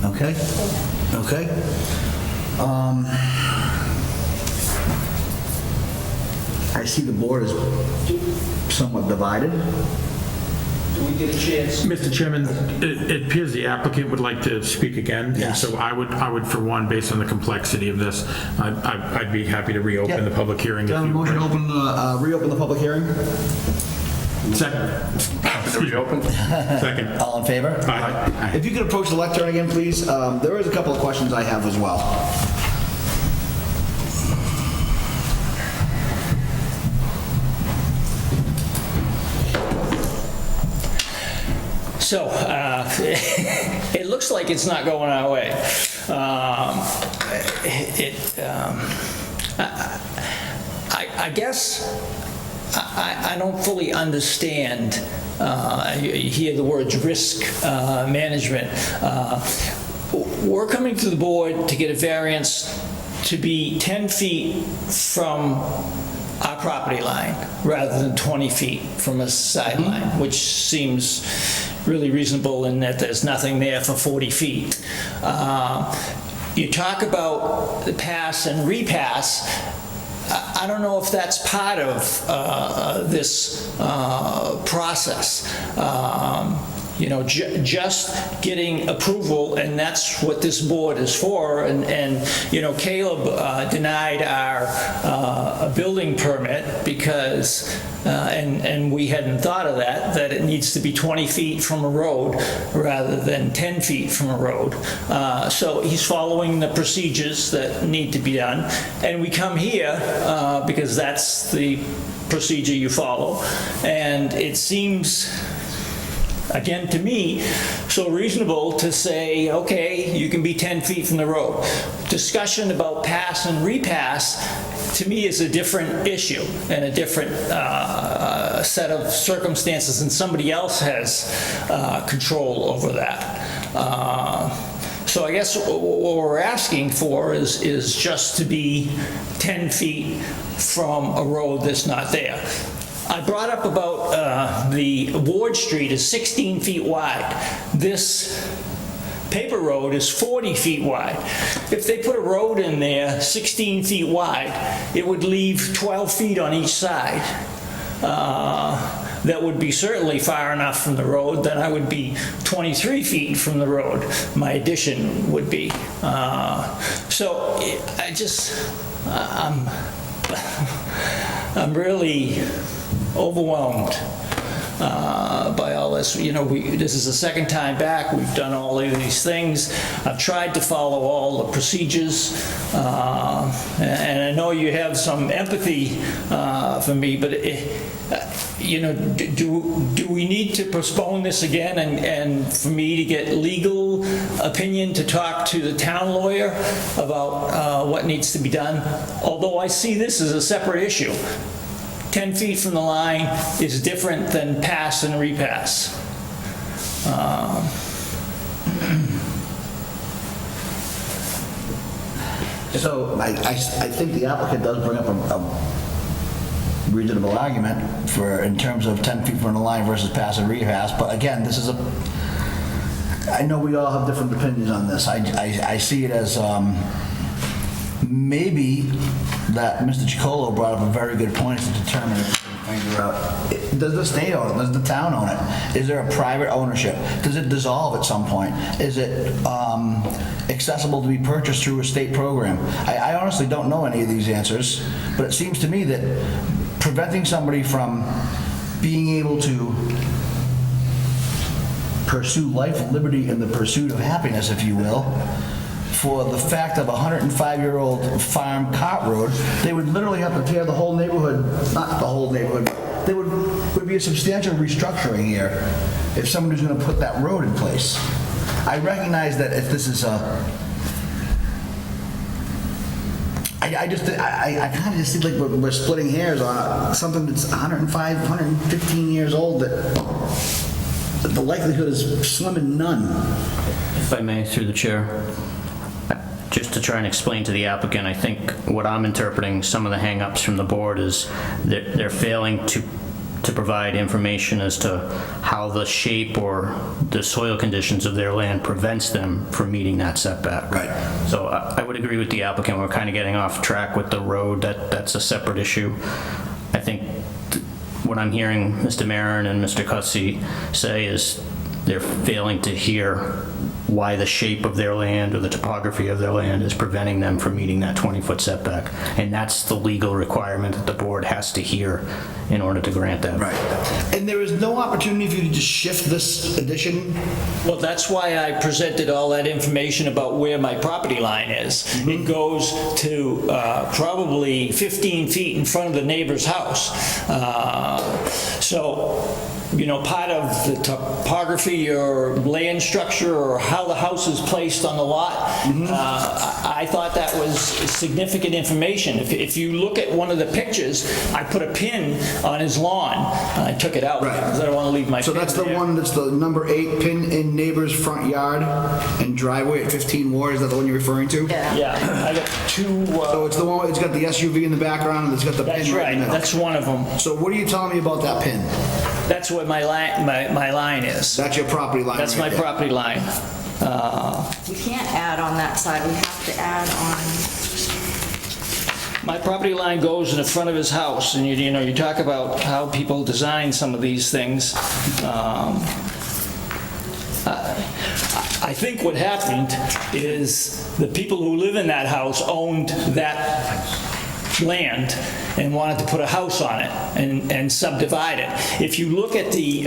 Okay, okay. I see the board is somewhat divided. Do we get a chance? Mr. Chairman, it appears the applicant would like to speak again. Yes. So I would, for one, based on the complexity of this, I'd be happy to reopen the public hearing. Do I have a motion to reopen the public hearing? Second. Reopen? Second. All in favor? Aye. If you could approach the lectern again, please. There is a couple of questions I have as well. So, it looks like it's not going our way. I guess I don't fully understand, you hear the words risk management. We're coming to the board to get a variance to be 10 feet from our property line rather than 20 feet from a sideline, which seems really reasonable in that there's nothing there for 40 feet. You talk about the pass and repass. I don't know if that's part of this process. Just getting approval, and that's what this board is for. And Caleb denied our building permit because, and we hadn't thought of that it needs to be 20 feet from a road rather than 10 feet from a road. So he's following the procedures that need to be done. And we come here because that's the procedure you follow. And it seems, again, to me, so reasonable to say, okay, you can be 10 feet from the road. Discussion about pass and repass, to me, is a different issue and a different set of circumstances, and somebody else has control over that. So I guess what we're asking for is just to be 10 feet from a road that's not there. I brought up about the Ward Street is 16 feet wide. This paper road is 40 feet wide. If they put a road in there 16 feet wide, it would leave 12 feet on each side. That would be certainly far enough from the road. Then I would be 23 feet from the road. My addition would be. So I'm really overwhelmed by all this. This is the second time back. We've done all of these things. I've tried to follow all the procedures, and I know you have some empathy for me, but do we need to postpone this again and for me to get legal opinion to talk to the town lawyer about what needs to be done? Although I see this as a separate issue. 10 feet from the line is different than pass and repass. So I think the applicant does bring up a reasonable argument in terms of 10 feet from the line versus pass and repass, but again, I know we all have different opinions on this. I see it as maybe that Mr. Chicolo brought up a very good point to determine if we can figure out, does the state own it? Does the town own it? Is there a private ownership? Does it dissolve at some point? Is it accessible to be purchased through a state program? I honestly don't know any of these answers, but it seems to me that preventing somebody from being able to pursue life, liberty, and the pursuit of happiness, if you will, for the fact of a 105-year-old farm cart road, they would literally have to tear the whole neighborhood, not the whole neighborhood, there would be a substantial restructuring here if somebody's going to put that road in place. I recognize that if this is I kind of just see like we're splitting hairs on something that's 105, 115 years old, that the likelihood is slim and none. If I may, through the chair, just to try and explain to the applicant, I think what I'm interpreting some of the hang-ups from the board is that they're failing to provide information as to how the shape or the soil conditions of their land prevents them from meeting that setback. Right. So I would agree with the applicant. We're kind of getting off track with the road. That's a separate issue. I think what I'm hearing Mr. Marin and Mr. Cussy say is they're failing to hear why the shape of their land or the topography of their land is preventing them from meeting that 20-foot setback. And that's the legal requirement that the board has to hear in order to grant that. Right. And there is no opportunity for you to just shift this addition? Well, that's why I presented all that information about where my property line is. Mm-hmm. It goes to probably 15 feet in front of the neighbor's house. So, part of the topography or land structure or how how the house is placed on the lot. I thought that was significant information. If you look at one of the pictures, I put a pin on his lawn. I took it out Right. because I don't want to leave my So pin that's the there. one, that's the number 8, pin in neighbor's front yard and driveway at 15 Ward, is that the one you're referring to? Yeah, I got two, So it's the one, it's got the SUV in the background and it's got the that's pin right in right, the middle. that's one of them. So what are you telling me about that pin? That's where my line is. That's your property line That's right my there. property line. We can't add on that side, we have to add on, My property line goes in the front of his house, and you know, you talk about how people design some of these things. I think what happened is the people who live in that house owned that land and wanted to put a house on it and subdivide it. If you look at the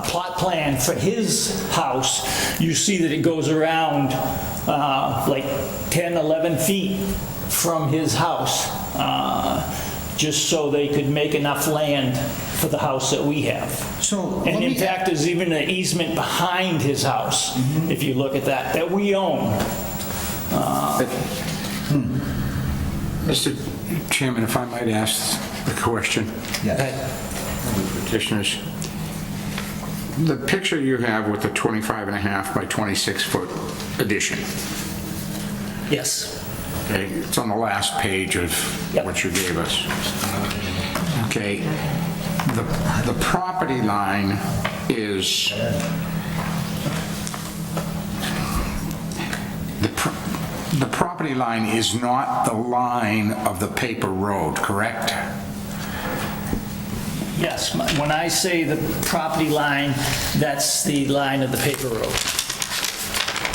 plot plan for his house, you see that it goes around like 10, 11 feet from his house, just so they could make enough land for the house that we have. So And in fact, there's even an easement behind his house, if you look at that we own. Mr. Chairman, if I might ask a question, petitioners. The picture you have with the 25.5 by 26 foot addition, Yes. okay, it's on the last page of Yep. what you gave us. Okay, the property line is, the property line is not the line of the paper road, correct? Yes, when I say the property line, that's the line of the paper road.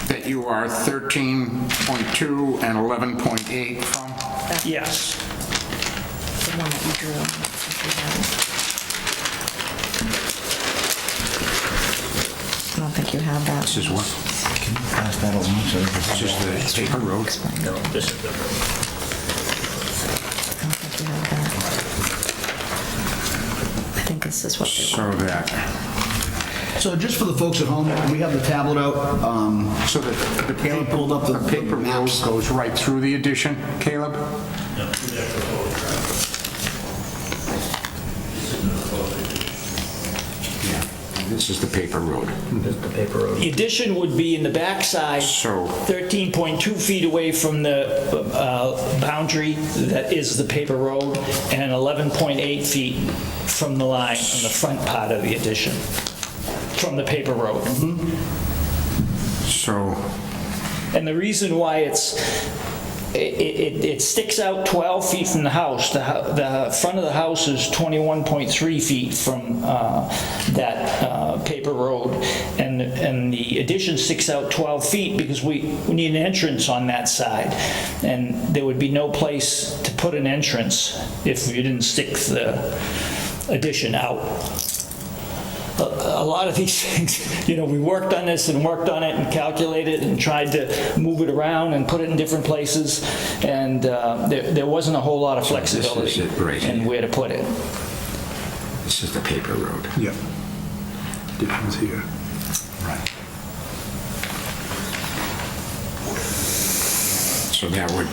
That you are 13.2 and 11.8 from? Yes. the one that you drew. if you have it. I don't think you have that. This is what? Can you pass that along? This is the paper road. No, this is the road. I don't think you have that. I think this is what they So want. that, So just for the folks at home, we have the tablet out. so the Caleb pulled up the paper road maps. goes right through the addition, Caleb? This is the paper road. The addition would be in the backside, So- 13.2 feet away from the boundary that is the paper road, and 11.8 feet from the line on the front part of the addition, from the paper road. So, And the reason why it sticks out 12 feet from the house. The front of the house is 21.3 feet from that paper road, and the addition sticks out 12 feet because we need an entrance on that side, and there would be no place to put an entrance if you didn't stick the addition out. A lot of these things, we worked on this and worked on it and calculated and tried to move it around and put it in different places, and there wasn't a whole lot of flexibility it right in here. where to put it. this is the paper road. Yep. Difference here. Right. So that would,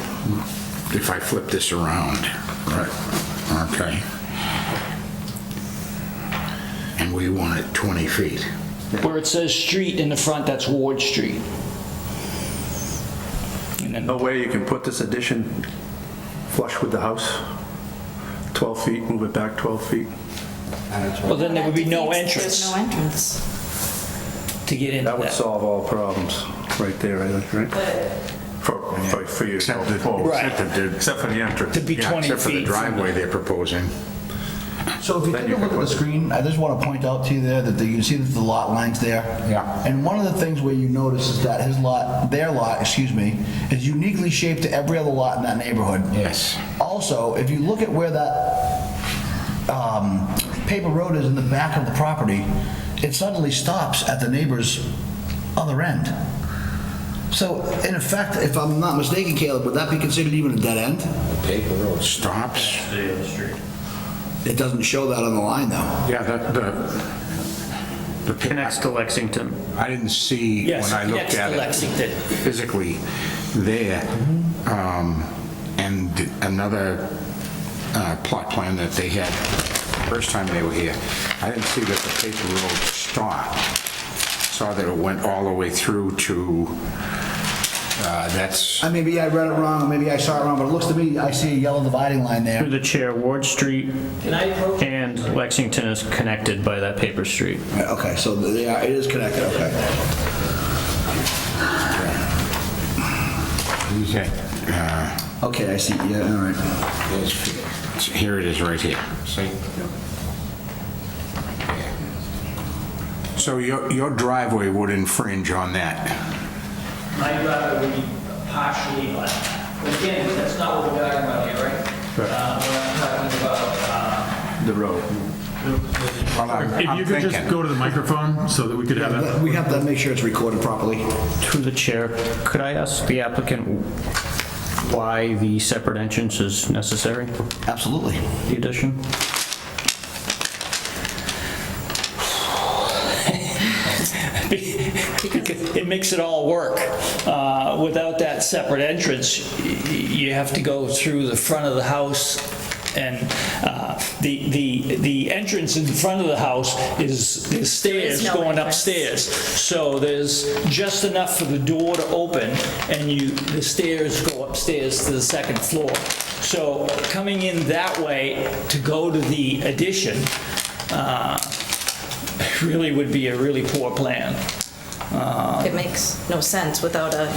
if I flip this around, right, okay. And we want it 20 feet. Where it says street in the front, that's Ward Street. And then No way you can put this addition flush with the house? 12 feet, move it back 12 feet? well, then there would be no There's entrance no entrance. to get into That would that. solve all problems, right there, I think, right? For you. Except that- Right. Except for the entrance. To be Yeah, 20 except for the feet. from driveway they're proposing. So if you take a look at the screen, I just want to point out to you there that you can see that the lot line's there. Yeah. And one of the things where you notice is that their lot, is uniquely shaped to every other lot in that neighborhood. Yes. Also, if you look at where that paper road is in the back of the property, it suddenly stops at the neighbor's other end. So in effect, if I'm not mistaken, Caleb, would that be considered even a dead end? Paper road stops. It doesn't show that on the line, though. Yeah, Connects to Lexington. I didn't see, Yes, when I looked connects at to it Lexington. physically there, and another plot plan that they had first time they were here, I didn't see that the paper road stopped. Saw that it went all the way through to, that's, Maybe I read it wrong, or maybe I saw it wrong, but it looks to me, I see a yellow dividing line there. Through the chair, Ward Street and Lexington is connected by that paper street. Right, okay, so yeah, it is connected, okay. Okay, I see, yeah, all right. here it is right here, see? So your driveway would infringe on that? My driveway would be partially on that. But again, that's not what we're talking about here, right? We're talking about, The road. Well, If I'm you could just thinking, go to the microphone so that we could have that. We have to make sure it's recorded properly. Through the chair, could I ask the applicant why the separate entrance is necessary, Absolutely. the addition? it makes it all work. Without that separate entrance, you have to go through the front of the house, and the entrance in front of the house is stairs no going entrance. upstairs. So there's just enough for the door to open, and the stairs go upstairs to the second floor. So coming in that way to go to the addition really would be a really poor plan. It makes no sense without a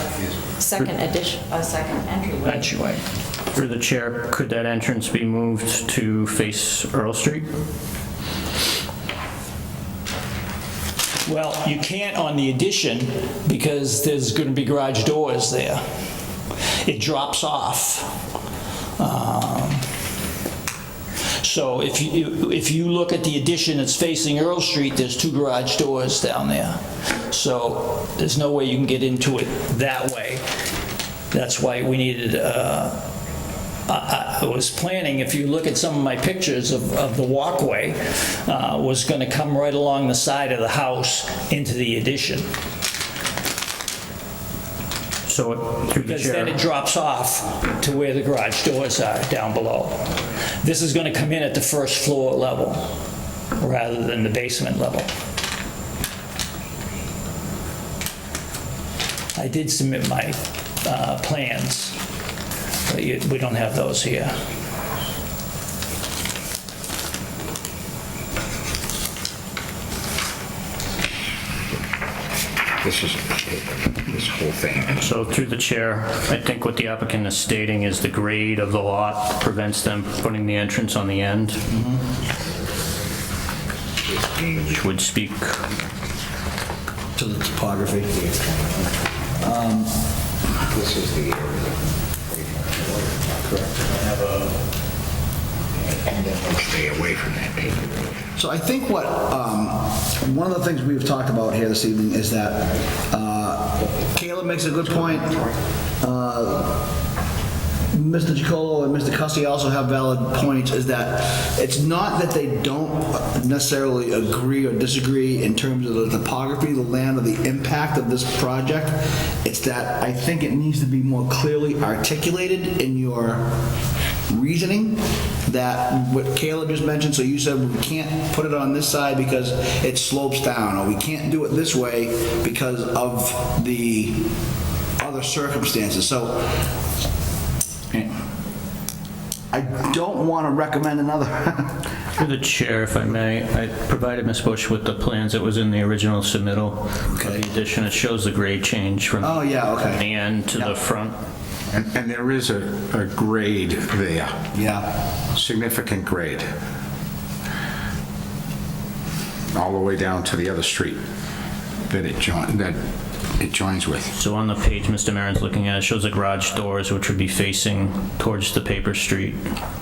second addition, a second entryway. Entryway. Through the chair, could that entrance be moved to face Earl Street? Well, you can't on the addition because there's going to be garage doors there. It drops off. So if you look at the addition that's facing Earl Street, there's 2 garage doors down there. So there's no way you can get into it that way. That's why we needed, I was planning, if you look at some of my pictures of the walkway, was going to come right along the side of the house into the addition. So through the Because then it chair, drops off to where the garage doors are down below. This is going to come in at the first floor level rather than the basement level. I did submit my plans, but we don't have those here. this is this whole thing. so through the chair, I think what the applicant is stating is the grade of the lot prevents them putting the entrance on the end, which would speak. To the topography. This is the area. Correct. And then we'll stay away from that paper road. So I think what, one of the things we've talked about here this evening is that Caleb makes a good point. Mr. Giacolo and Mr. Cussy also have valid points, is that it's not that they don't necessarily agree or disagree in terms of the topography, the land, or the impact of this project. It's that I think it needs to be more clearly articulated in your reasoning, that what Caleb just mentioned, so you said we can't put it on this side because it slopes down, or we can't do it this way because of the other circumstances. So I don't want to recommend another. Through the chair, if I may, I provided Ms. Bush with the plans that was in the original submittal of the addition. It shows the grade change from Oh, yeah, okay. the end to the front. And there is a grade there, Yeah. significant grade, all the way down to the other street that it joins with. So on the page Mr. Maron's looking at, it shows the garage doors, which would be facing towards the paper street,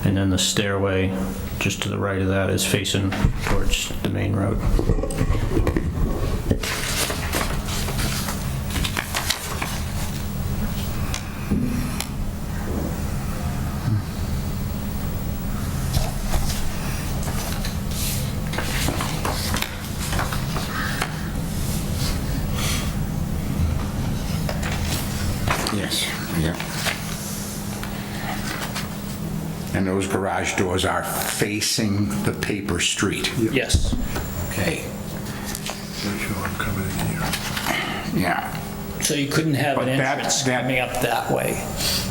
and then the stairway just to the right of that is facing towards the main road. those garage doors are facing the paper street. Yes. Okay, Make sure I'm coming in here. yeah. So you couldn't have But an that- entrance that- coming up that way,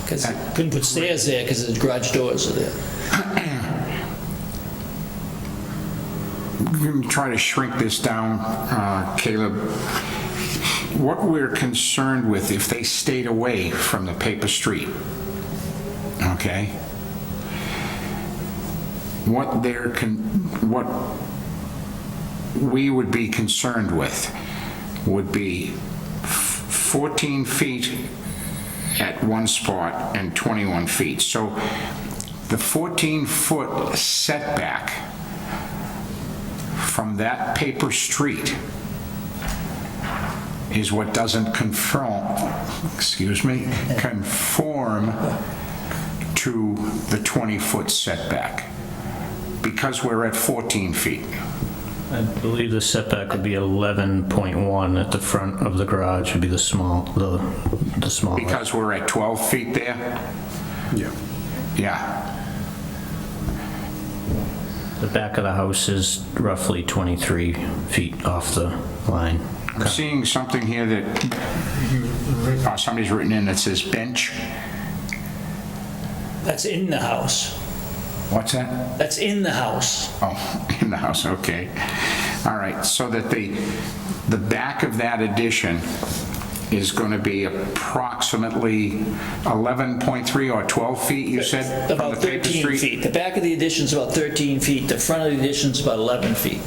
because you couldn't put stairs there because the garage doors are there. We're going to try to shrink this down, Caleb. What we're concerned with, if they stayed away from the paper street, okay? What we would be concerned with would be 14 feet at one spot and 21 feet. So the 14-foot setback from that paper street is what doesn't conform to the 20-foot setback, because we're at 14 feet. I believe the setback would be 11.1 at the front of the garage would be the small. Because we're at 12 feet there? Yeah. Yeah. The back of the house is roughly 23 feet off the line. I'm seeing something here that somebody's written in that says bench. That's in the house. What's that? That's in the house. Oh, in the house, okay. All right, so that the back of that addition is going to be approximately 11.3 or 12 feet, you said? from About the paper 13 street? feet. The back of the addition's about 13 feet. The front of the addition's about 11 feet.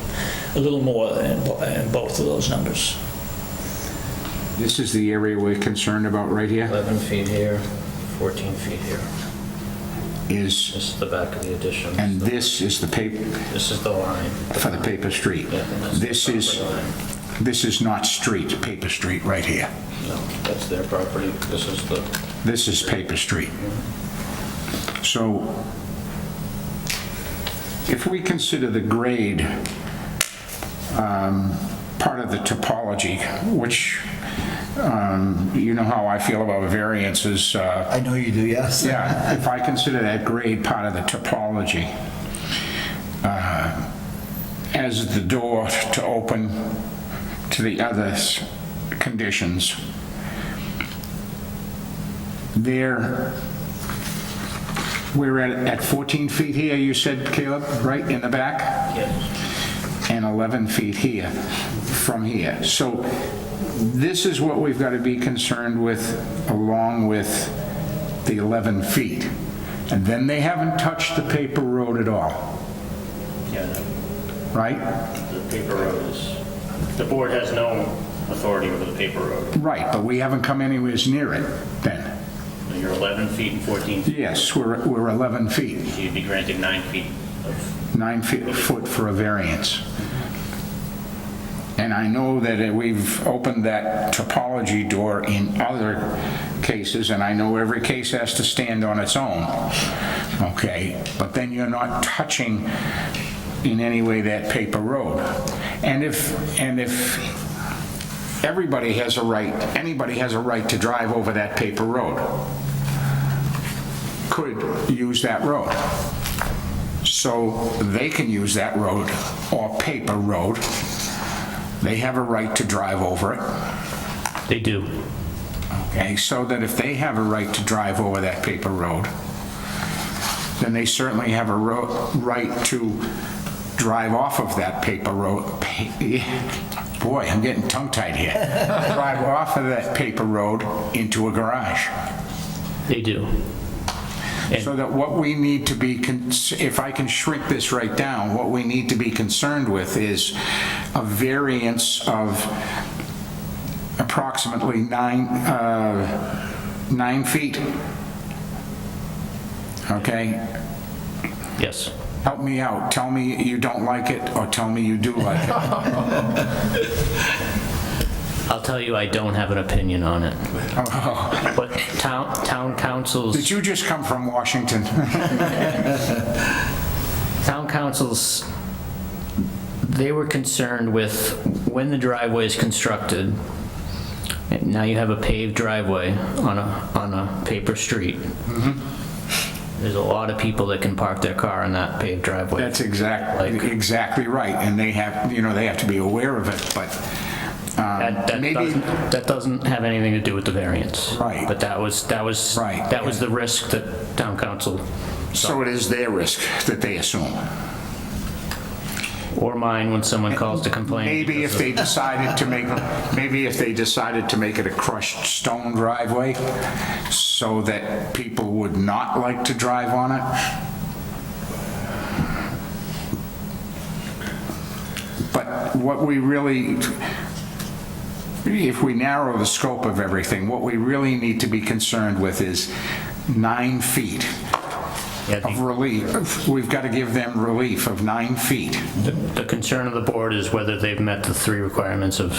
A little more in both of those numbers. This is the area we're concerned about right here? 11 feet here, 14 feet here. Is, This is the back of the addition. and this is the paper, This is the line. for the paper street. Yeah, and that's the This is not street, paper street right here. No, that's their property. This is paper street. So if we consider the grade part of the topology, which you know how I feel about variances. I know you do, yes. Yeah, if I consider that grade part of the topology, as the door to open to the other conditions, we're at 14 feet here, you said, Caleb, right, in the back? Yes. And 11 feet here, from here. So this is what we've got to be concerned with, along with the 11 feet. And then they haven't touched the paper road at all, Yeah, no, right? the paper road is, the board has no authority over the paper road. Right, but we haven't come anywhere near it then. You're 11 feet and 14 feet. Yes, we're 11 feet, So you'd be granted 9 feet of 9 foot for a variance. And I know that we've opened that topology door in other cases, and I know every case has to stand on its own, okay? But then you're not touching in any way that paper road. And if everybody has a right, anybody has a right to drive over that paper road, could use that road. So they can use that road, or paper road. They have a right to drive over it. They do. Okay, so that if they have a right to drive over that paper road, then they certainly have a right to drive off of that paper road. Boy, I'm getting tongue-tied here. Drive off of that paper road into a garage. They do. So that what we need to be, if I can shrink this right down, what we need to be concerned with is a variance of approximately 9 feet. Okay? Yes. Help me out. Tell me you don't like it, or tell me you do like it. I'll tell you, I don't have an opinion on it. Oh. But town councils... Did you just come from Washington? Town councils, they were concerned with when the driveway is constructed, and now you have a paved driveway on a paper street. There's a lot of people that can park their car in that paved driveway. That's exactly right, and they have, they have to be aware of it, but maybe... That doesn't have anything to do with the variance. Right. But that was Right. the risk that town council, So it is their risk that they assume. or mine when someone calls to complain. Maybe if they decided to make it a crushed stone driveway so that people would not like to drive on it. But what we really, if we narrow the scope of everything, what we really need to be concerned with is 9 feet of relief. We've got to give them relief of 9 feet. The concern of the board is whether they've met the 3 requirements of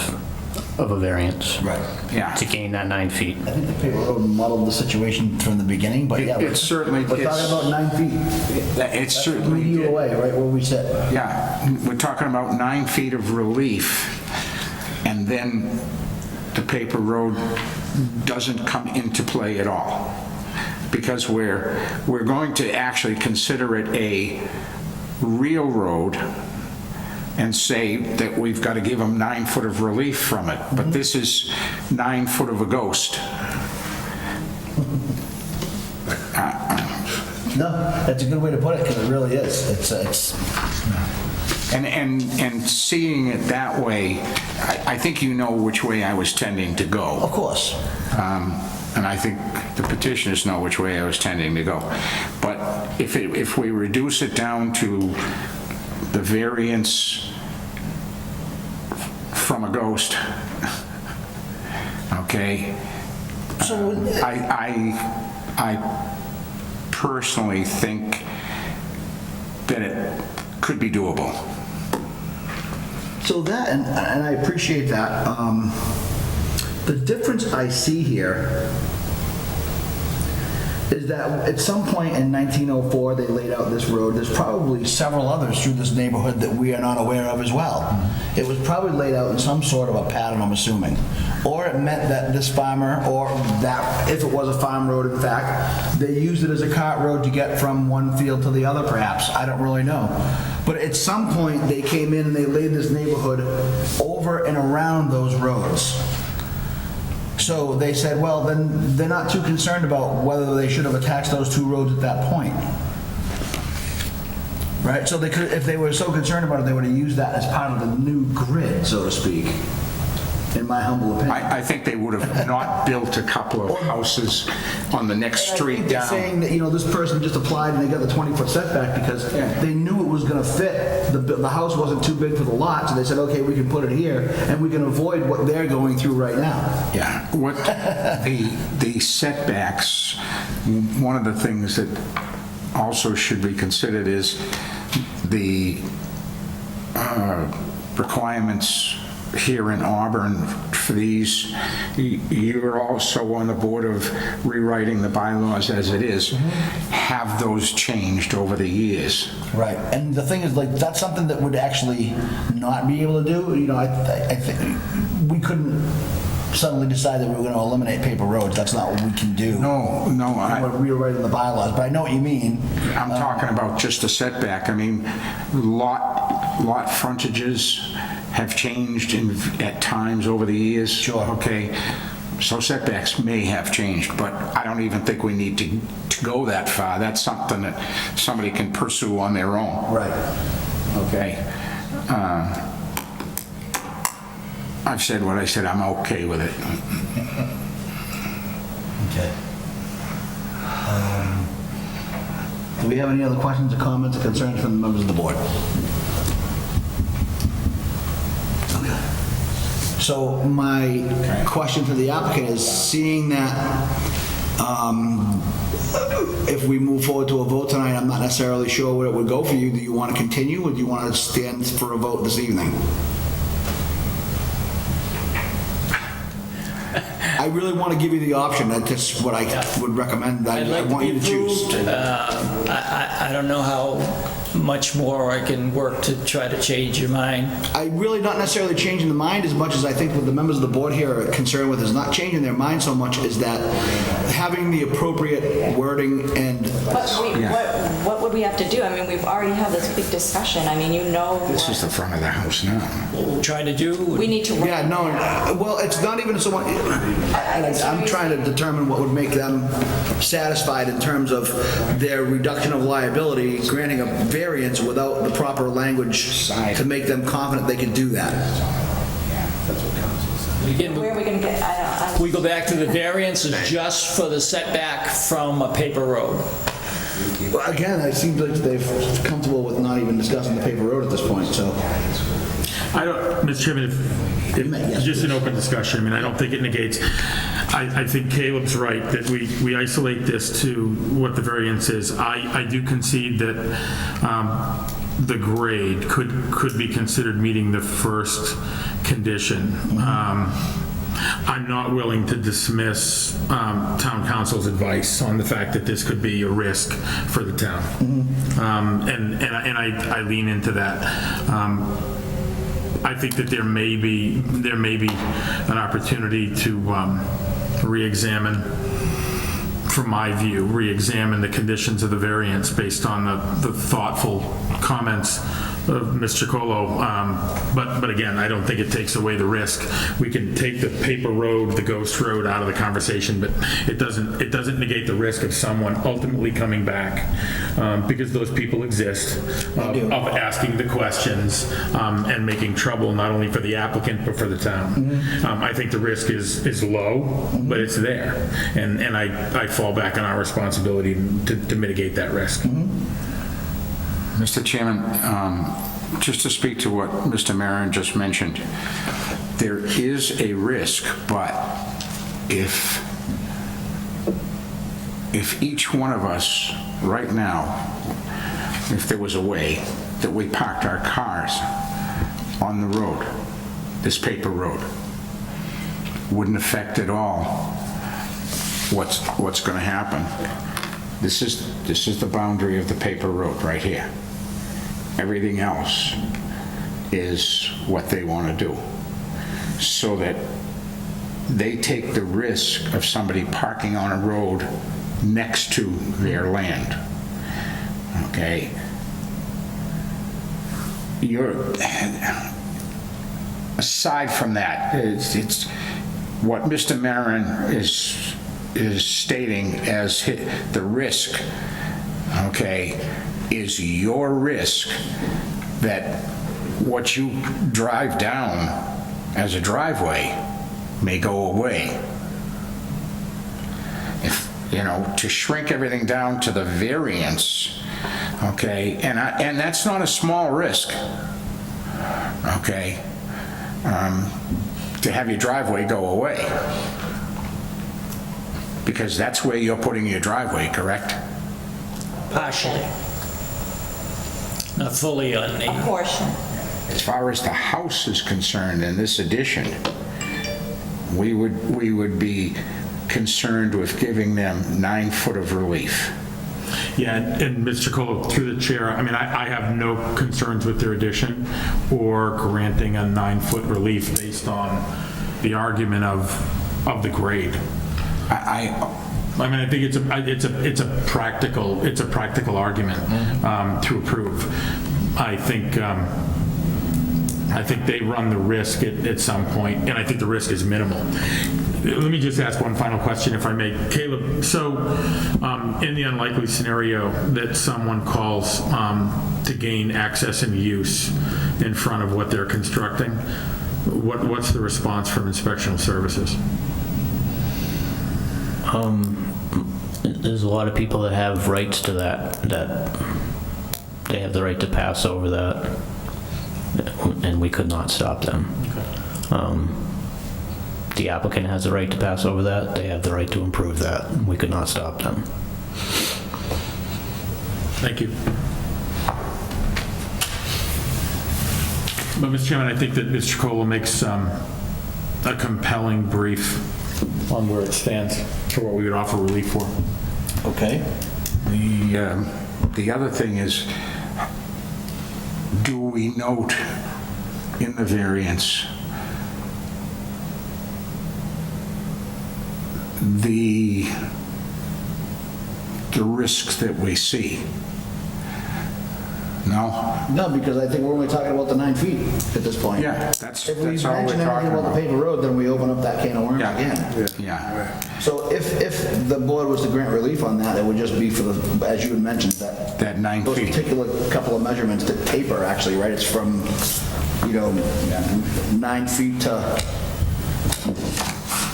a variance. Right. Yeah. To gain that 9 feet. I think the paper road muddled the situation from the beginning, but yeah. It certainly We're talking is. about 9 feet. It certainly Lead you did. away, right where we sit. Yeah, we're talking about 9 feet of relief, and then the paper road doesn't come into play at all. Because we're going to actually consider it a real road and say that we've got to give them 9 foot of relief from it. But this is 9 foot of a ghost. No, that's a good way to put it, because it really is. It's And seeing it that way, I think you know which way I was tending to go. of course. And I think the petitioners know which way I was tending to go. But if we reduce it down to the variance from a ghost, okay, So I personally think that it could be doable. So that, and I appreciate that. The difference I see here is that at some point in 1904, they laid out this road. There's probably several others through this neighborhood that we are not aware of as well. It was probably laid out in some sort of a pattern, I'm assuming. Or it meant that this farmer, or that, if it was a farm road in fact, they used it as a cart road to get from one field to the other perhaps. I don't really know. But at some point, they came in and they laid this neighborhood over and around those roads. So they said, well, then they're not too concerned about whether they should have attached those 2 roads at that point. Right? So they could, if they were so concerned about it, they would have used that as part of the new grid, so to speak, in my humble opinion. I think they would have not built a couple of houses on the next street They're down. saying that, this person just applied and they got the 20-foot setback because they knew it was going to fit. The house wasn't too big for the lot, so they said, okay, we can put it here and we can avoid what they're going through right now. Yeah, what the setbacks, one of the things that also should be considered is the requirements here in Auburn for these. You're also on the board of rewriting the bylaws as it is. Have those changed over the years? Right, and the thing is, like, that's something that would actually not be able to do. I think we couldn't suddenly decide that we were going to eliminate paper roads. That's not what we can do. No, We're rewriting the bylaws, but I know what you mean. I'm talking about just a setback. I mean, lot frontages have changed at times over the years. Sure. Okay, so setbacks may have changed, but I don't even think we need to go that far. That's something that somebody can pursue on their own. Right. Okay. I've said what I said. I'm okay with it. Okay. Do we have any other questions or comments or concerns from the members of the board? Okay. So my question to the applicant is, seeing that if we move forward to a vote tonight, I'm not necessarily sure where it would go for you. Do you want to continue or do you want to stand for a vote this evening? I really want to give you the option. That's what I would recommend. I I'd like want to you be to choose. approved. I don't know how much more I can work to try to change your mind. I really not necessarily changing the mind as much as I think what the members of the board here are concerned with is not changing their mind so much is that having the appropriate wording and What would we have to do? I mean, we've already had this big discussion. I mean, you know. This is the front of the house now. What we're trying to do. We need to. yeah, no, well, it's not even so much, I'm trying to determine what would make them satisfied in terms of their reduction of liability, granting a variance without the proper language to make them confident they can do that. Again, Where are we going to get? I we go back to the variance is just for the setback from a paper road. Well, again, it seems like they're comfortable with not even discussing the paper road at this point, so. I don't, Mr. Chairman, if it's just an open discussion, I mean, I don't think it negates. I think Caleb's right that we isolate this to what the variance is. I do concede that the grade could be considered meeting the first condition. I'm not willing to dismiss town council's advice on the fact that this could be a risk for the town. And I lean into that. I think that there may be an opportunity to re-examine, from my view, re-examine the conditions of the variance based on the thoughtful comments of Mr. Colo. But again, I don't think it takes away the risk. We can take the paper road, the ghost road out of the conversation, but it doesn't negate the risk of someone ultimately coming back, because those people exist, of asking the questions and making trouble not only for the applicant but for the town. I think the risk is low, but it's there, and I fall back on our responsibility to mitigate that risk. Mr. Chairman, just to speak to what Mr. Maron just mentioned, there is a risk, but if each one of us right now, if there was a way that we parked our cars on the road, this paper road, wouldn't affect at all what's going to happen. This is the boundary of the paper road right here. Everything else is what they want to do, so that they take the risk of somebody parking on a road next to their land. Okay? Aside from that, it's what Mr. Maron is stating as the risk, okay, is your risk that what you drive down as a driveway may go away. If, to shrink everything down to the variance, okay, and that's not a small risk, okay, to have your driveway go away. Because that's where you're putting your driveway, correct? Partially. Not fully on the... A portion. As far as the house is concerned in this addition, we would be concerned with giving them 9 foot of relief. Yeah, and Mr. Colo, through the chair, I mean, I have no concerns with their addition or granting a 9-foot relief based on the argument of the grade. I mean, I think it's a practical argument to approve. I think they run the risk at some point, and I think the risk is minimal. Let me just ask one final question, if I may. Caleb, so in the unlikely scenario that someone calls to gain access and use in front of what they're constructing, what's the response from inspectional services? There's a lot of people that have rights to that they have the right to pass over that, and we could not stop them. The applicant has the right to pass over that. They have the right to improve that. We could not stop them. Thank you. But, Mr. Chairman, I think that Mr. Colo makes a compelling brief on where it stands for what we would offer relief for. Okay. The other thing is, do we note in the variance the risks that we see? No? No, because I think we're only talking about the 9 feet at this point. Yeah, that's If we all we're mention talking anything about the about. paper road, then we open up that can of worms again. Yeah. So if the board was to grant relief on that, it would just be for the, as you had mentioned, that. That 9 Those feet. particular couple of measurements that taper, actually, right? It's from, 9 feet to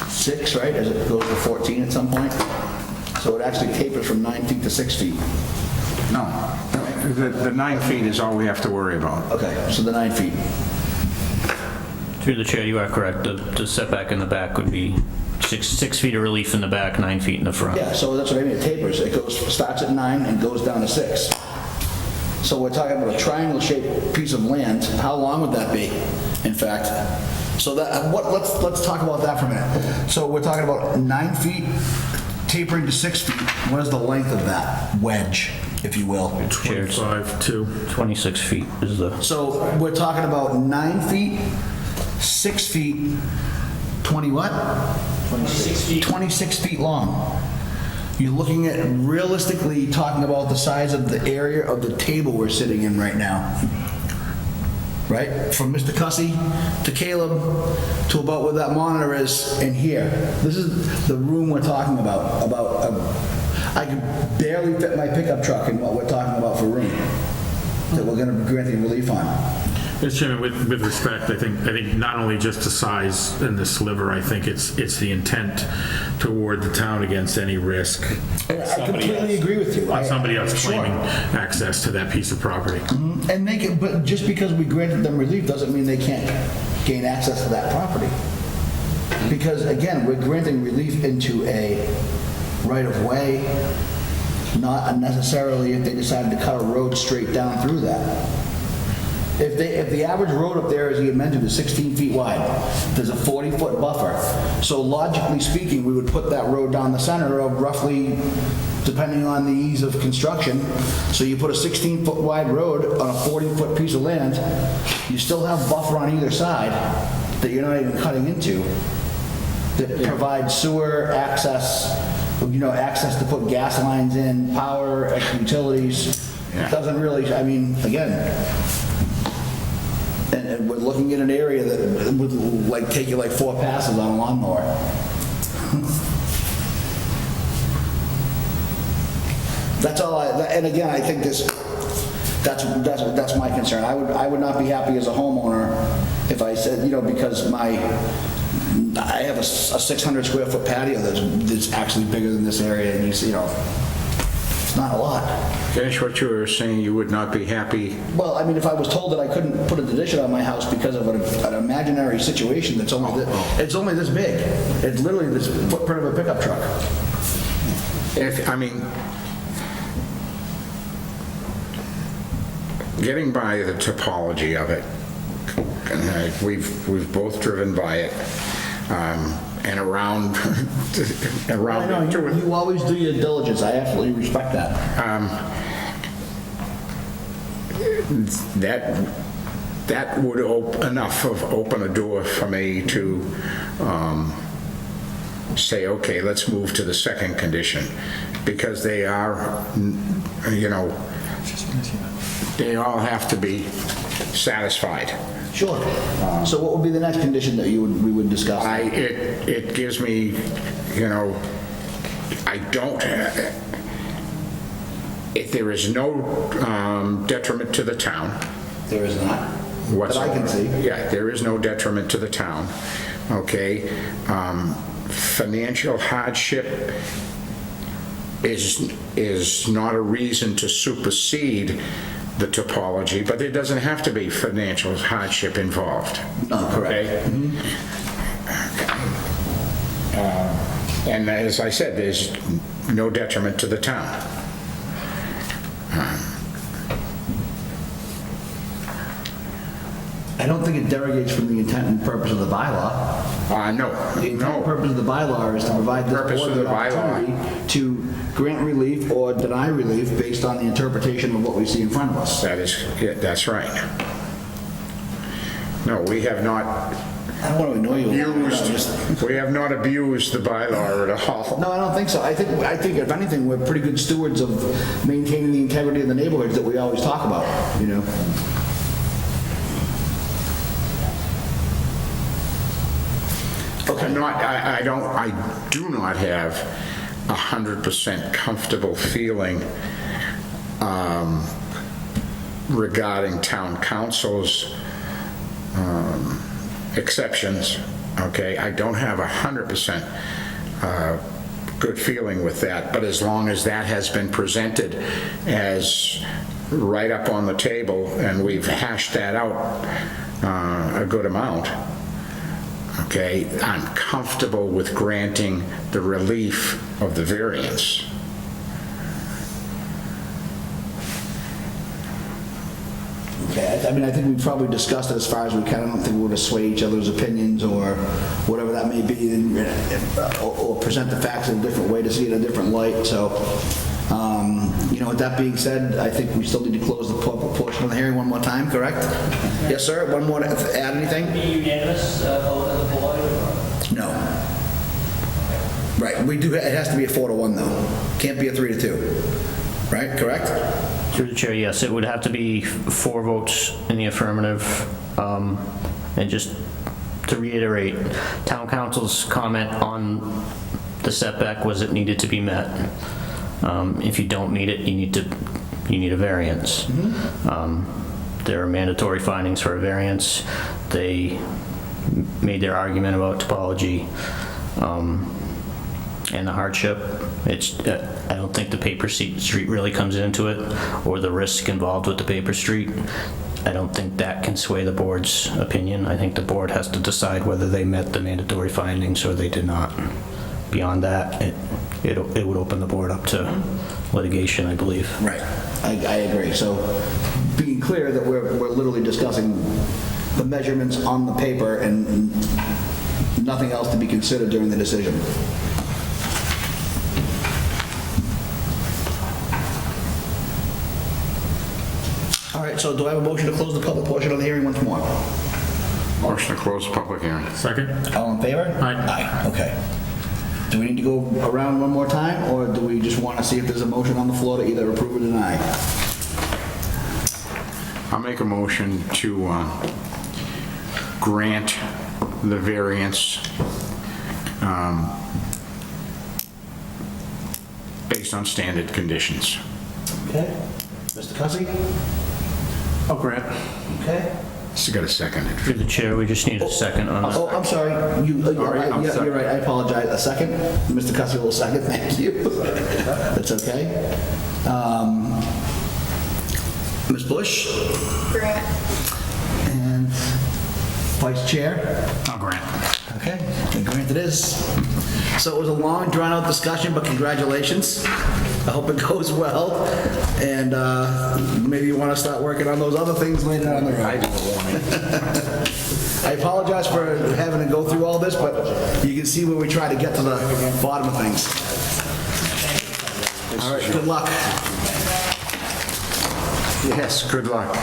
6, right? As it goes to 14 at some point. So it actually tapers from 9 feet to 6 feet. No, the 9 feet is all we have to worry about. Okay, so the 9 feet. Through the chair, you are correct. The setback in the back would be 6 feet of relief in the back, 9 feet in the front. Yeah, so that's what I mean, it tapers. It starts at 9 and goes down to 6. So we're talking about a triangle-shaped piece of land. How long would that be, in fact? So that, let's talk about that for a minute. So we're talking about 9 feet tapering to 6 feet. What is the length of that wedge, if you will? 25 to 26 feet is the, So we're talking about 9 feet, 6 feet, 20 what? 26 feet. 26 feet long. You're looking at realistically talking about the size of the area of the table we're sitting in right now. Right? From Mr. Cussy to Caleb to about where that monitor is in here. This is the room we're talking about. I could barely fit my pickup truck in what we're talking about for room that we're going to be granting relief on. Mr. Chairman, with respect, I think not only just the size and the sliver, I think it's the intent toward the town against any risk. I completely agree with you. On somebody else Sure. claiming access to that piece of property. And they can, but just because we granted them relief doesn't mean they can't gain access to that property. Because again, we're granting relief into a right-of-way, not necessarily if they decided to cut a road straight down through that. If the average road up there, as he had mentioned, is 16 feet wide, there's a 40-foot buffer. So logically speaking, we would put that road down the center of roughly, depending on the ease of construction. So you put a 16-foot wide road on a 40-foot piece of land, you still have buffer on either side that you're not even cutting into, that provides sewer access, access to put gas lines in, power, utilities. It doesn't really, I mean, again, and we're looking at an area that would take you 4 passes on a lawnmower. That's all and again, I think that's my concern. I would not be happy as a homeowner if I said, because I have a 600 square foot patio that's actually bigger than this area, and it's not a lot. That's what you were saying, you would not be happy. Well, I mean, if I was told that I couldn't put an addition on my house because of an imaginary situation that's only it's only this big. It's literally this footprint of a pickup truck. Getting by the topology of it, and we've both driven by it, and around I know, you always do your diligence. I absolutely respect that. That would open a door for me to say, okay, let's move to the second condition, because they are, they all have to be satisfied. Sure. So what would be the next condition that we would discuss? It gives me, I don't, if there is no detriment to the town. There is not. Whatsoever. That I can see. Yeah, there is no detriment to the town, okay? Financial hardship is not a reason to supersede the topology, but there doesn't have to be financial hardship involved. No, correct. Okay? And as I said, there's no detriment to the town. I don't think it derogates from the intent and purpose of the bylaw. No. The intent and purpose of the bylaw is to provide this Purpose board of the the bylaw. opportunity to grant relief or deny relief based on the interpretation of what we see in front of us. That's right. No, we have not I don't want to annoy you. we have not abused the bylaw at all. No, I don't think so. I think if anything, we're pretty good stewards of maintaining the integrity of the neighborhoods that we always talk about, you know? Okay. I do not have 100% comfortable feeling regarding town council's exceptions, okay? I don't have 100% good feeling with that, but as long as that has been presented as right up on the table and we've hashed that out a good amount, okay, I'm comfortable with granting the relief of the variance. Okay, I mean, I think we probably discussed it as far as we can. I don't think we would sway each other's opinions or whatever that may be, or present the facts in a different way to see it in a different light. So, you know, with that being said, I think we still need to close the public portion of the hearing one more time, correct? Yes, sir? One more, add anything? Be unanimous vote of the board? No. Right, we do, it has to be a 4-to-1 though. Can't be a 3-to-2. Right, correct? Through the chair, yes, it would have to be 4 votes in the affirmative. And just to reiterate, town council's comment on the setback was it needed to be met. If you don't meet it, you need a variance. There are mandatory findings for a variance. They made their argument about topology and the hardship. I don't think the paper street really comes into it, or the risk involved with the paper street. I don't think that can sway the board's opinion. I think the board has to decide whether they met the mandatory findings or they did not. Beyond that, it would open the board up to litigation, I believe. Right, I agree. So being clear that we're literally discussing the measurements on the paper and nothing else to be considered during the decision. All right, so do I have a motion to close the public portion of the hearing once more? Motion to close the public hearing. Second? All in favor? Aye. Aye, okay. Do we need to go around one more time, or do we just want to see if there's a motion on the floor to either approve or deny? I'll make a motion to grant the variance based on standard conditions. Okay. Mr. Cussy? I'll grant. Okay. Just got a second. Through the chair, we just need a second on that. Oh, I'm sorry. You're right. I'm Yeah, sorry. you're right. I apologize. A second? Mr. Cussy will second. Thank you. That's okay. Ms. Bush? Grant. And Vice Chair? I'll grant. Okay, and grant it is. So it was a long, drawn-out discussion, but congratulations. I hope it goes well, and maybe you want to start working on those other things later down the road. I apologize for having to go through all this, but you can see where we try to get to the bottom of things. All right, good luck. Yes, good luck.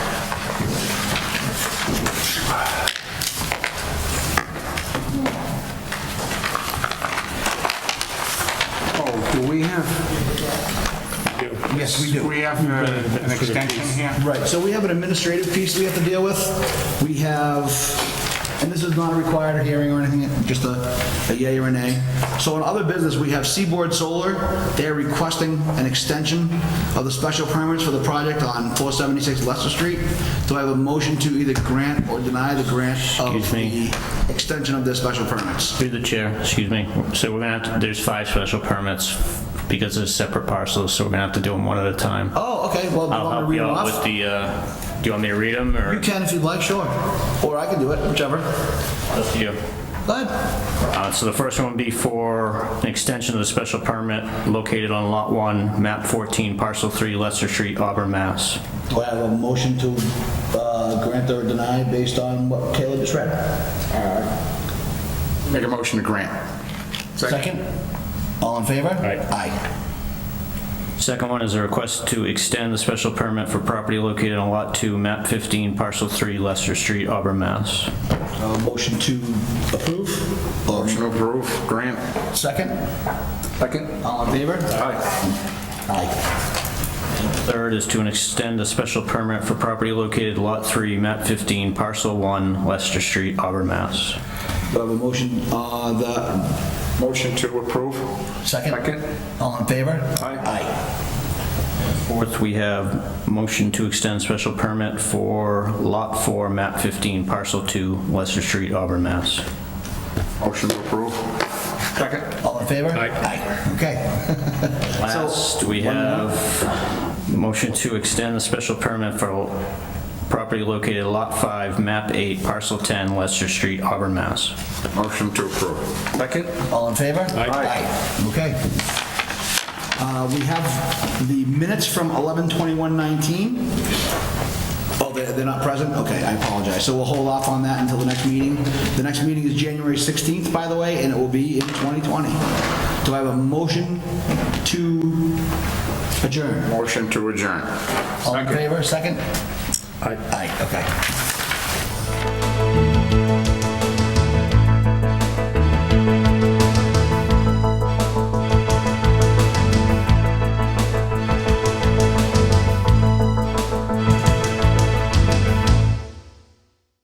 Oh, do we have? Yes, we do. We have an extension here? Right, so we have an administrative piece we have to deal with. We have, and this is not a required hearing or anything, just a yay or a nay. So in other business, we have Seaboard Solar. They're requesting an extension of the special permits for the project on 476 Leicester Street. Do I have a motion to either grant or deny the grant of Excuse me. the extension of their special permits? Through the chair, excuse me. So we're gonna have to, there's 5 special permits because there's separate parcels, so we're gonna have to do them one at a time. Oh, okay, well, do you I'll want help me to you read them out with off? the, do you want me to read them, or? You can if you'd like, sure. Or I can do it, whichever. Up to you. Go ahead. So the first one would be for an extension of the special permit located on Lot 1, Map 14, Parcel 3, Leicester Street, Auburn, Mass. Do I have a motion to grant or deny based on what Caleb just read? Make a motion to grant. Second? All in favor? Aye. Aye. Second one is a request to extend the special permit for property located on Lot 2, Map 15, Parcel 3, Leicester Street, Auburn, Mass. Motion to approve? Motion to approve, grant. Second? Second? All in favor? Aye. Aye. Third is to extend a special permit for property located Lot 3, Map 15, Parcel 1, Leicester Street, Auburn, Mass. Do I have a motion, Motion to approve. second? Second? All in favor? Aye. Aye. Fourth, we have motion to extend special permit for Lot 4, Map 15, Parcel 2, Leicester Street, Auburn, Mass. Motion to approve. Second? All in favor? Aye. Okay. Last, we have motion to extend the special permit for property located Lot 5, Map 8, Parcel 10, Leicester Street, Auburn, Mass. Motion to approve. Second? All in favor? Aye. Okay. We have the minutes from 11/21/19. Oh, they're not present? Okay, I apologize. So we'll hold off on that until the next meeting. The next meeting is January 16th, by the way, and it will be in 2020. Do I have a motion to adjourn? Motion to adjourn. All in favor? Second? Aye. Aye, okay.